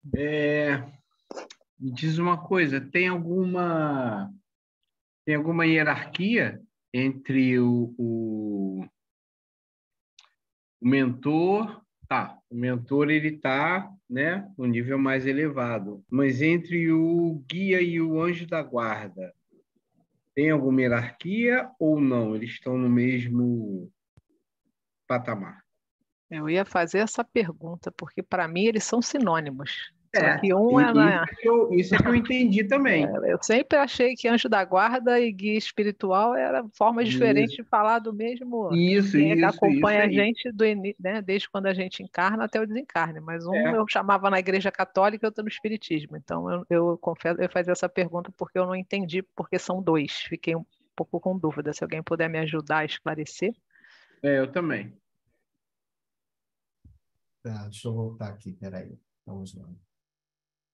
Me diz uma coisa, tem alguma hierarquia entre o mentor? Tá, o mentor ele está, né, no nível mais elevado, mas entre o guia e o anjo da guarda, tem alguma hierarquia ou não? Eles estão no mesmo patamar? Eu ia fazer essa pergunta, porque para mim eles são sinônimos. Só que um é isso é que eu entendi também. Eu sempre achei que anjo da guarda e guia espiritual eram formas diferentes de falar do mesmo. Quem acompanha a gente né, desde quando a gente encarna até o desencarne. Mas eu chamava na Igreja Católica e outro no Espiritismo. Então eu confesso, eu fazia essa pergunta porque eu não entendi, porque são dois. Fiquei um pouco com dúvida. Se alguém puder me ajudar a esclarecer. Eu também. Tá, deixa eu voltar aqui, peraí. Vamos lá.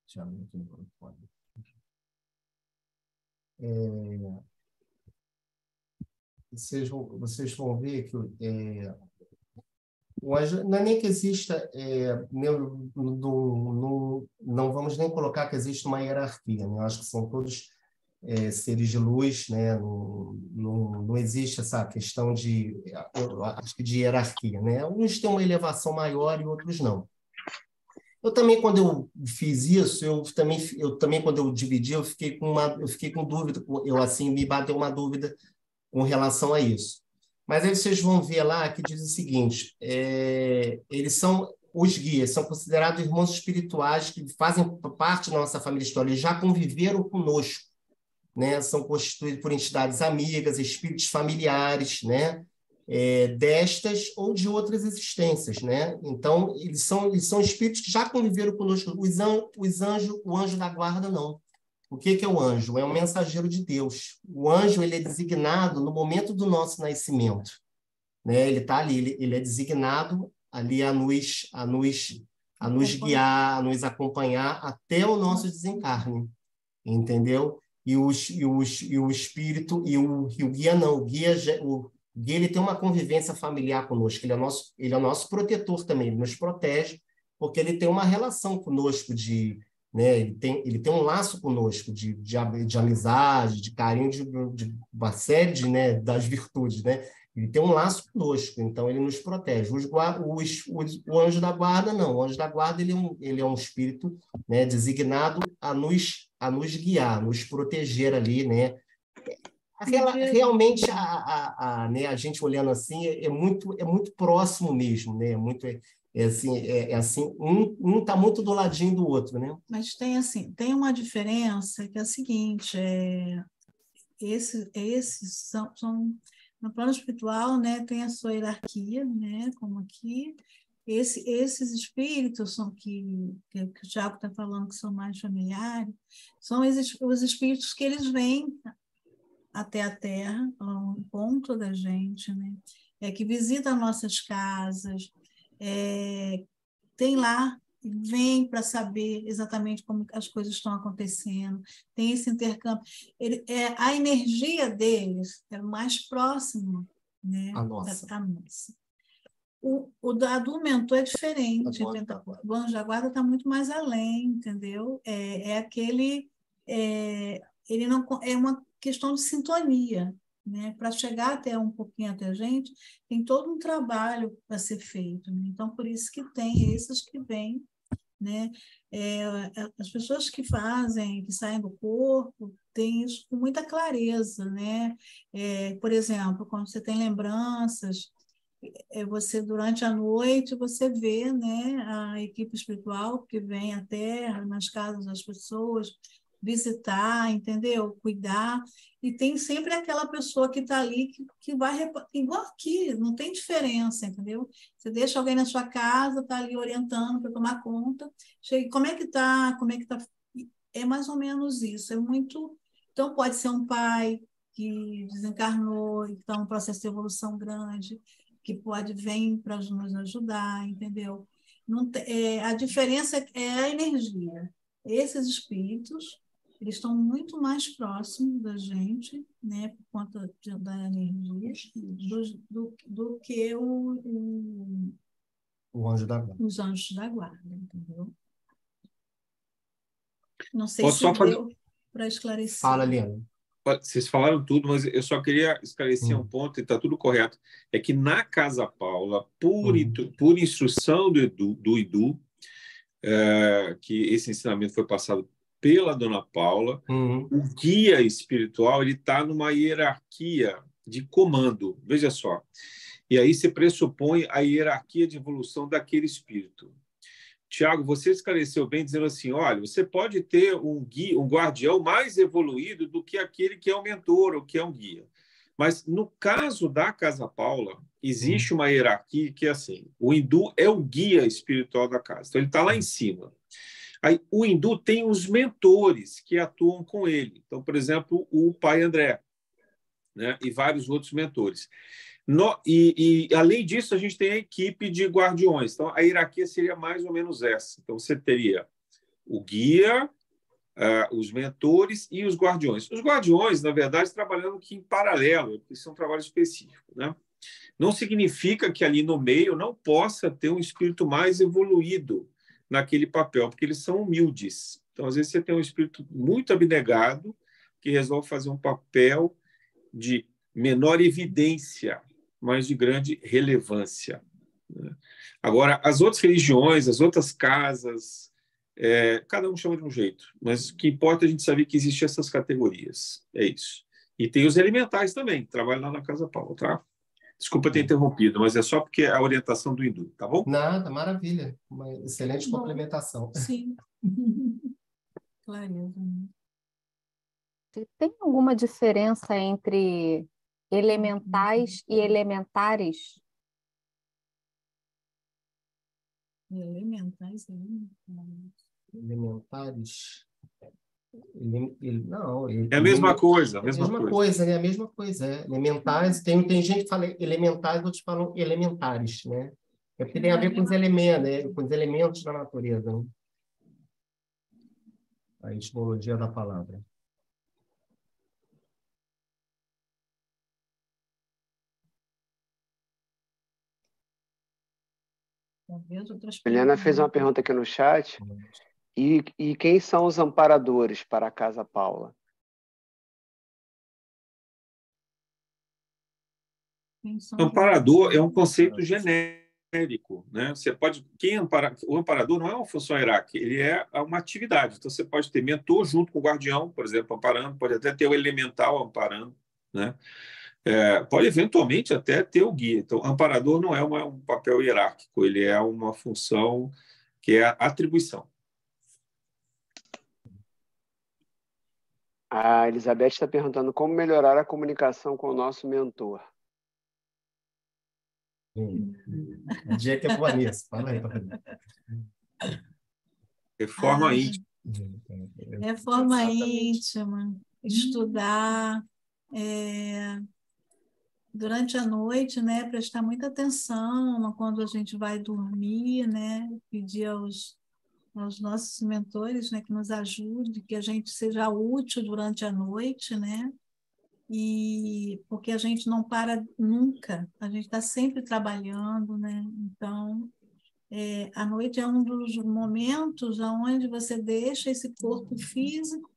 Já muito no microfone. Vocês vão ver que o anjo, não é nem que exista, não vamos nem colocar que existe uma hierarquia, né? Eu acho que são todos seres de luz, né? Não existe essa questão acho que de hierarquia, né? Uns têm uma elevação maior e outros não. Eu também, quando eu fiz isso, eu também quando eu dividi, eu fiquei com dúvida, assim, me bateu uma dúvida com relação a isso. Mas aí vocês vão ver lá que diz o seguinte, os guias são considerados irmãos espirituais que fazem parte da nossa família histórica, eles já conviveram conosco, né? São constituídos por entidades amigas, espíritos familiares, né? Destas ou de outras existências, né? Então, eles são espíritos que já conviveram conosco. O anjo da guarda, não. O que é o anjo? É um mensageiro de Deus. O anjo ele é designado no momento do nosso nascimento, né? Ele está ali, ele é designado ali a nos guiar, a nos acompanhar até o nosso desencarne, entendeu? E o espírito e o guia não. O guia ele tem uma convivência familiar conosco, ele é o nosso protetor também, ele nos protege, porque ele tem uma relação conosco né, ele tem um laço conosco de amizade, de carinho, de uma série né, das virtudes, né? Ele tem um laço conosco, então ele nos protege. O anjo da guarda, não. O anjo da guarda ele é um espírito, né, designado a nos guiar, nos proteger ali, né? Realmente né, a gente olhando assim é muito próximo mesmo, né? Um está muito do ladinho do outro, né? Mas tem uma diferença que é a seguinte, esses são no plano espiritual, né, tem a sua hierarquia, né, como aqui. Esses espíritos que o Tiago está falando que são mais familiares, são os espíritos que eles vêm até a Terra, ao encontro da gente, né? Que visitam nossas casas, tem lá, vem para saber exatamente como as coisas estão acontecendo, tem esse intercâmbio. A energia deles é mais próxima, né, a nossa. da nossa. Do mentor é diferente. O anjo da guarda está muito mais além, entendeu? Ele não é uma questão de sintonia, né? Para chegar até um pouquinho até a gente, tem todo um trabalho para ser feito, né? Então, por isso que tem esses que vêm, né? As pessoas que saem do corpo, têm isso com muita clareza, né? Por exemplo, quando você tem lembranças, você durante a noite você vê, né, a equipe espiritual que vem à Terra, nas casas das pessoas, visitar, entendeu? Cuidar, e tem sempre aquela pessoa que está ali que vai, igual aqui, não tem diferença, entendeu? Você deixa alguém na sua casa, está ali orientando para tomar conta, chega, como é que está, é mais ou menos isso, então pode ser um pai que desencarnou e está num processo de evolução grande, que pode vir para nos ajudar, entendeu? Não, a diferença é a energia. Esses espíritos, eles estão muito mais próximos da gente, né, por conta da energia, do que o anjo da guarda. Os anjos da guarda, entendeu? Não sei Posso se só deu para esclarecer. Fala, Liana. Vocês falaram tudo, mas eu só queria esclarecer um ponto, e está tudo correto. É que na Casa Paula, por instrução do Idu, que esse ensinamento foi passado pela Dona Paula, o guia espiritual ele está numa hierarquia de comando. Veja só. E aí se pressupõe a hierarquia de evolução daquele espírito. Tiago, você esclareceu bem dizendo assim, olha, você pode ter um guia, um guardião mais evoluído do que aquele que é o mentor ou que é um guia. Mas no caso da Casa Paula, existe uma hierarquia que é assim, o hindu é o guia espiritual da casa, então ele está lá em cima. Aí o hindu tem os mentores que atuam com ele. Então, por exemplo, o pai André, né, e vários outros mentores. Além disso, a gente tem a equipe de guardiões. Então, a hierarquia seria mais ou menos essa. Então, você teria o guia, os mentores e os guardiões. Os guardiões, na verdade, trabalhando aqui em paralelo, porque isso é um trabalho específico, né? Não significa que ali no meio não possa ter um espírito mais evoluído naquele papel, porque eles são humildes. Então, às vezes, você tem um espírito muito abnegado que resolve fazer um papel de menor evidência, mas de grande relevância. Agora, as outras religiões, as outras casas, cada um chama de um jeito, mas o que importa é a gente saber que existem essas categorias. É isso. E tem os elementais também, que trabalham lá na Casa Paula, tá? Desculpa ter interrompido, mas é só porque é a orientação do Hindu, tá bom? Nada, maravilha. Uma excelente complementação. Sim. Claro. Tem alguma diferença entre elementais e elementares? Elementares. Elementares. É a mesma coisa. É a mesma coisa, né? A mesma coisa. Elementares, tem gente que fala elementares, outros falam elementares, né? É porque tem a ver com os elementos, né? Com os elementos da natureza, né? A etimologia da palavra. Helena fez uma pergunta aqui no chat. E quem são os amparadores para a Casa Paula? Amparador é um conceito genérico, né? Você pode, o amparador não é uma função hierárquica, ele é uma atividade. Então você pode ter mentor junto com o guardião, por exemplo, amparando, pode até ter o elemental amparando, né? Pode eventualmente até ter o guia. Então, amparador não é um papel hierárquico, ele é uma função que é a atribuição. A Elizabeth está perguntando como melhorar a comunicação com o nosso mentor. A dica é boa nisso. Fala aí, Reforma íntima. Reforma íntima, estudar, durante a noite, né, prestar muita atenção quando a gente vai dormir, né, pedir aos nossos mentores, né, que nos ajude, que a gente seja útil durante a noite, né, e porque a gente não para nunca, a gente está sempre trabalhando, né, então a noite é um dos momentos onde você deixa esse corpo físico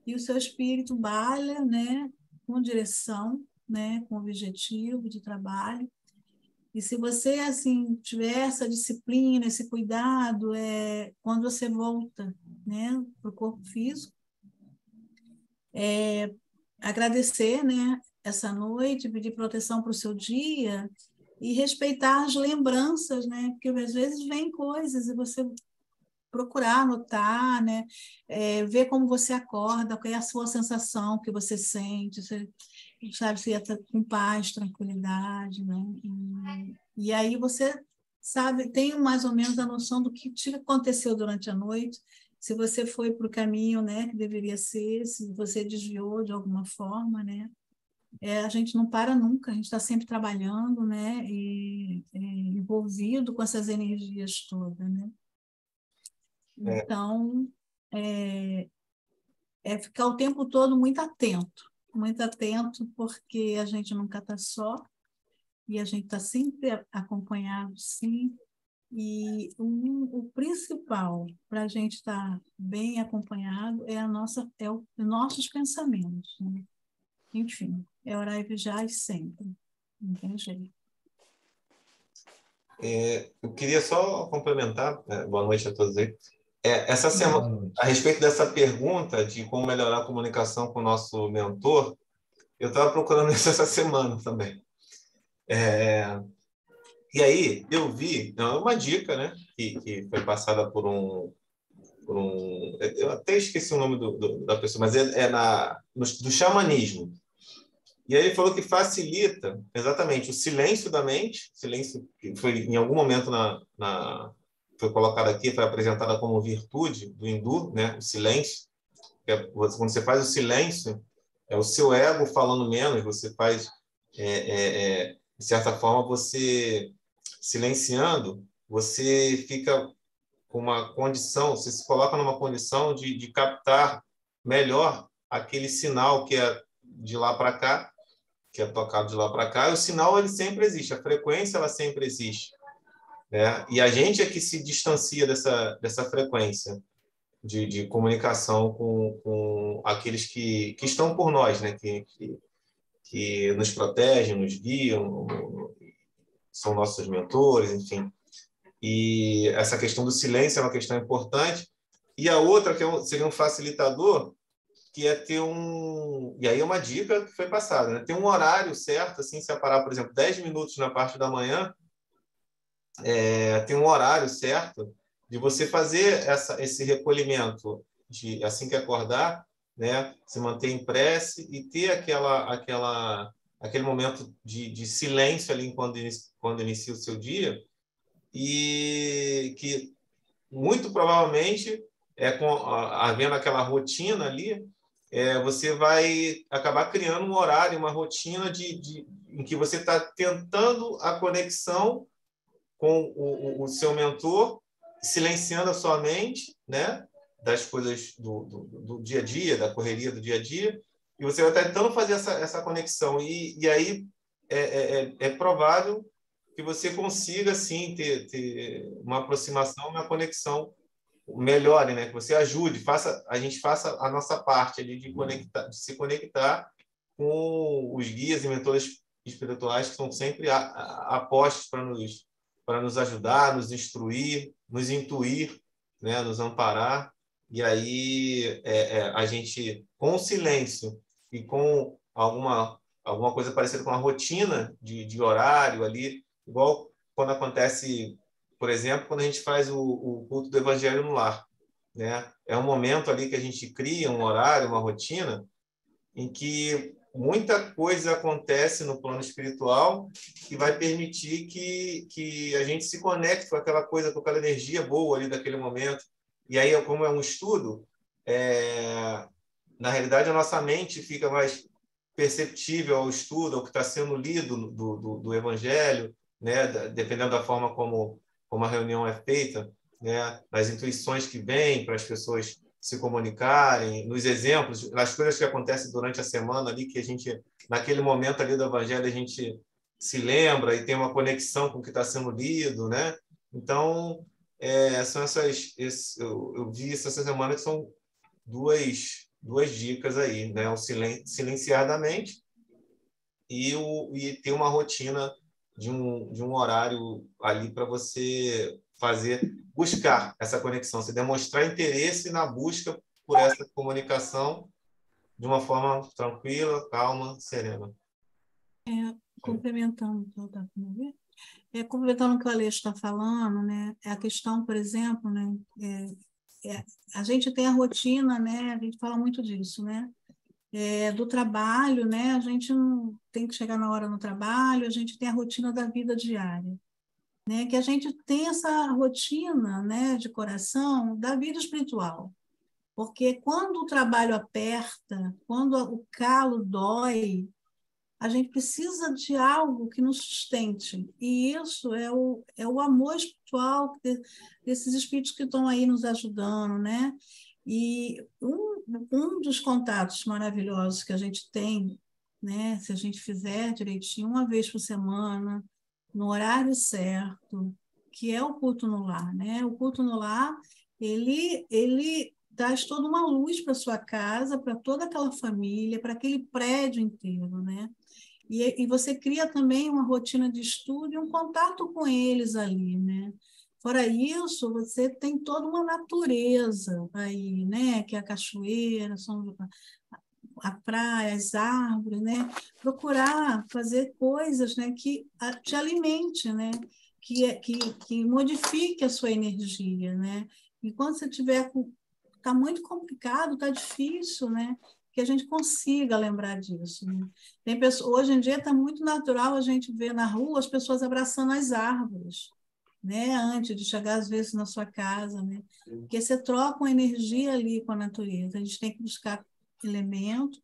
e o seu espírito balha, né, com direção, né, com objetivo de trabalho. E se você assim tiver essa disciplina, esse cuidado, quando você volta, né, para o corpo físico, agradecer, né, essa noite, pedir proteção para o seu dia e respeitar as lembranças, né, porque às vezes vem coisas e você procurar anotar, né, ver como você acorda, qual é a sua sensação que você sente, você sabe se está com paz, tranquilidade, né? E aí você sabe, tem mais ou menos a noção do que te aconteceu durante a noite, se você foi para o caminho, né, que deveria ser, se você desviou de alguma forma, né? A gente não para nunca, a gente está sempre trabalhando, né, e envolvido com essas energias todas, né? Então, ficar o tempo todo muito atento, porque a gente nunca está só e a gente está sempre acompanhado, sim. E o principal para a gente estar bem acompanhado os nossos pensamentos, né? Enfim, orar e vigiar sempre, não tem jeito. Eu queria só complementar, boa noite a todos aí. Essa semana, a respeito dessa pergunta de como melhorar a comunicação com o nosso mentor, eu estava procurando isso essa semana também. E aí eu vi uma dica, né, que foi passada por um eu até esqueci o nome da pessoa, mas do xamanismo. E aí ele falou que facilita exatamente o silêncio da mente, silêncio que foi em algum momento foi colocado aqui, foi apresentada como virtude do hindu, né? O silêncio. Quando você faz o silêncio, é o seu ego falando menos, você faz, de certa forma, você silenciando, você fica com uma condição, você se coloca numa condição de captar melhor aquele sinal que é de lá para cá, que é tocado de lá para cá, e o sinal ele sempre existe, a frequência ela sempre existe, né? E a gente é que se distancia dessa frequência de comunicação com aqueles que estão por nós, né? Que nos protegem, nos guiam, são nossos mentores, enfim. E essa questão do silêncio é uma questão importante. E a outra, que seria um facilitador, que é ter e aí é uma dica que foi passada, né? Ter um horário certo, assim, separar, por exemplo, 10 minutos na parte da manhã, tem um horário certo de você fazer esse recolhimento assim que acordar, né? Se manter em prece e ter aquele momento de silêncio ali quando inicia o seu dia, e que muito provavelmente havendo aquela rotina ali, você vai acabar criando um horário, uma rotina em que você está tentando a conexão com o seu mentor, silenciando a sua mente, né, das coisas do dia a dia, da correria do dia a dia, e você vai estar tentando fazer essa conexão. E aí é provável que você consiga, sim, ter uma aproximação, uma conexão melhore, né? Que você ajude, a gente faça a nossa parte ali de se conectar com os guias e mentores espirituais que são sempre apostos para nos ajudar, nos instruir, nos intuir, né? Nos amparar. E aí a gente, com o silêncio e com alguma coisa parecida com a rotina de horário ali, igual quando acontece, por exemplo, quando a gente faz o culto do Evangelho no lar, né? É um momento ali que a gente cria um horário, uma rotina, em que muita coisa acontece no plano espiritual que vai permitir que a gente se conecte com aquela coisa, com aquela energia boa ali daquele momento. E aí, como é um estudo, na realidade, a nossa mente fica mais perceptível ao estudo, ao que está sendo lido do Evangelho, né? Dependendo da forma como a reunião é feita, né? Nas intuições que vêm para as pessoas se comunicarem, nos exemplos, nas coisas que acontecem durante a semana ali, que a gente, naquele momento ali do Evangelho, a gente se lembra e tem uma conexão com o que está sendo lido, né? Então, são eu vi essa semana que são duas dicas aí, né? O silenciar da mente e ter uma rotina de um horário ali para você buscar essa conexão, você demonstrar interesse na busca por essa comunicação de uma forma tranquila, calma, serena. Complementando o que o Aleixo está falando, né? A questão, por exemplo, né? A gente tem a rotina, né? A gente fala muito disso, né? Do trabalho, né? A gente não tem que chegar na hora no trabalho, a gente tem a rotina da vida diária, né? Que a gente tem essa rotina, né, de coração da vida espiritual. Porque quando o trabalho aperta, quando o calo dói, a gente precisa de algo que nos sustente. E isso é o amor espiritual desses espíritos que estão aí nos ajudando, né? E um dos contatos maravilhosos que a gente tem, né? Se a gente fizer direitinho, uma vez por semana, no horário certo, que é o culto no lar, né? O culto no lar, ele traz toda uma luz para sua casa, para toda aquela família, para aquele prédio inteiro, né? E você cria também uma rotina de estudo e um contato com eles ali, né? Fora isso, você tem toda uma natureza aí, né? Que é a cachoeira, a praia, as árvores, né? Procurar fazer coisas, né, que te alimente, né? Que modifique a sua energia, né? E quando você tiver tá muito complicado, tá difícil, né? Que a gente consiga lembrar disso, né? Tem hoje em dia está muito natural a gente ver na rua as pessoas abraçando as árvores, né? Antes de chegar às vezes na sua casa, né? Porque você troca uma energia ali com a natureza. A gente tem que buscar elemento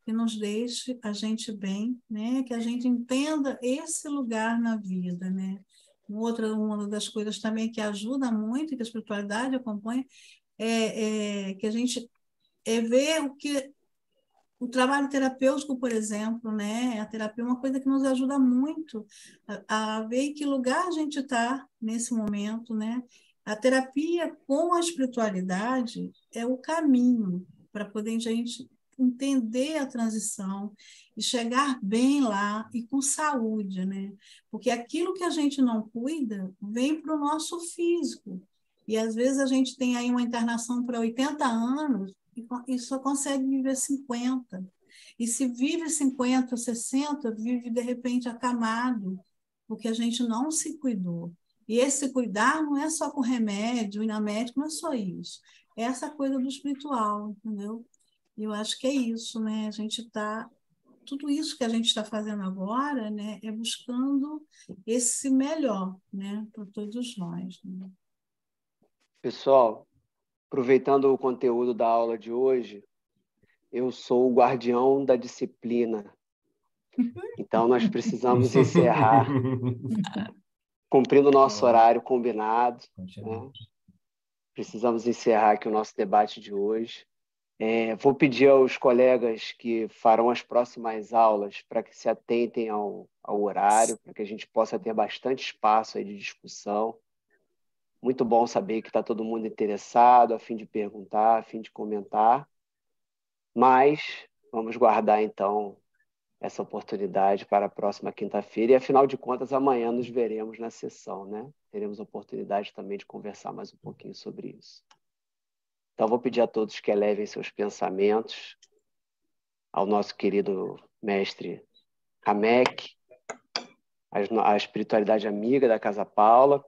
que nos deixe a gente bem, né? Que a gente entenda esse lugar na vida, né? Uma das coisas também que ajuda muito, que a espiritualidade acompanha, que a gente ver o trabalho terapêutico, por exemplo, né? A terapia é uma coisa que nos ajuda muito a ver em que lugar a gente está nesse momento, né? A terapia com a espiritualidade é o caminho para poder a gente entender a transição e chegar bem lá e com saúde, né? Porque aquilo que a gente não cuida vem para o nosso físico. E às vezes a gente tem aí uma internação para 80 anos e só consegue viver 50. E se vive 50, 60, vive de repente acamado, porque a gente não se cuidou. E esse cuidar não é só com remédio, ir na médica, não é só isso. É essa coisa do espiritual, entendeu? E eu acho que é isso, né? A gente está... Tudo isso que a gente está fazendo agora, né, é buscando esse melhor, né, para todos nós, né? Pessoal, aproveitando o conteúdo da aula de hoje, eu sou o guardião da disciplina. Então, nós precisamos encerrar cumprindo o nosso horário combinado, né? Precisamos encerrar aqui o nosso debate de hoje. Vou pedir aos colegas que farão as próximas aulas para que se atentem ao horário, para que a gente possa ter bastante espaço aí de discussão. Muito bom saber que está todo mundo interessado, a fim de perguntar, a fim de comentar. Mas vamos guardar, então, essa oportunidade para a próxima quinta-feira. E, afinal de contas, amanhã nos veremos na sessão, né? Teremos a oportunidade também de conversar mais um pouquinho sobre isso. Então, vou pedir a todos que elevem seus pensamentos ao nosso querido mestre Kamek, a espiritualidade amiga da Casa Paula,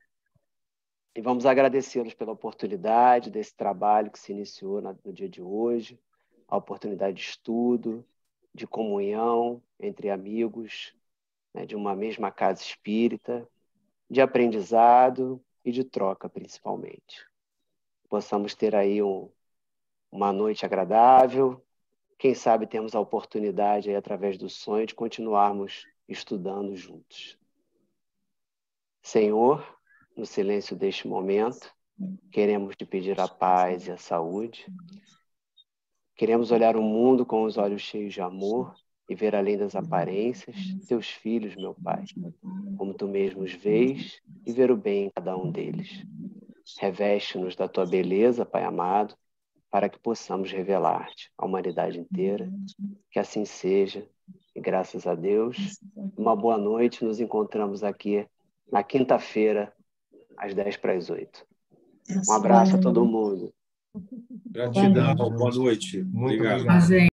e vamos agradecê-los pela oportunidade desse trabalho que se iniciou no dia de hoje, a oportunidade de estudo, de comunhão entre amigos, né, de uma mesma casa espírita, de aprendizado e de troca, principalmente. Possamos ter aí uma noite agradável, quem sabe temos a oportunidade, aí, através do sonho, de continuarmos estudando juntos. Senhor, no silêncio deste momento, queremos te pedir a paz e a saúde. Queremos olhar o mundo com os olhos cheios de amor e ver além das aparências teus filhos, meu Pai, como tu mesmo os vês, e ver o bem em cada um deles. Reveste-nos da tua beleza, Pai amado, para que possamos revelar-te à humanidade inteira. Que assim seja. E graças a Deus, uma boa noite. Nos encontramos aqui na quinta-feira, às 7:50. Um abraço a todo mundo. Gratidão. Boa noite. Muito Obrigado. obrigado.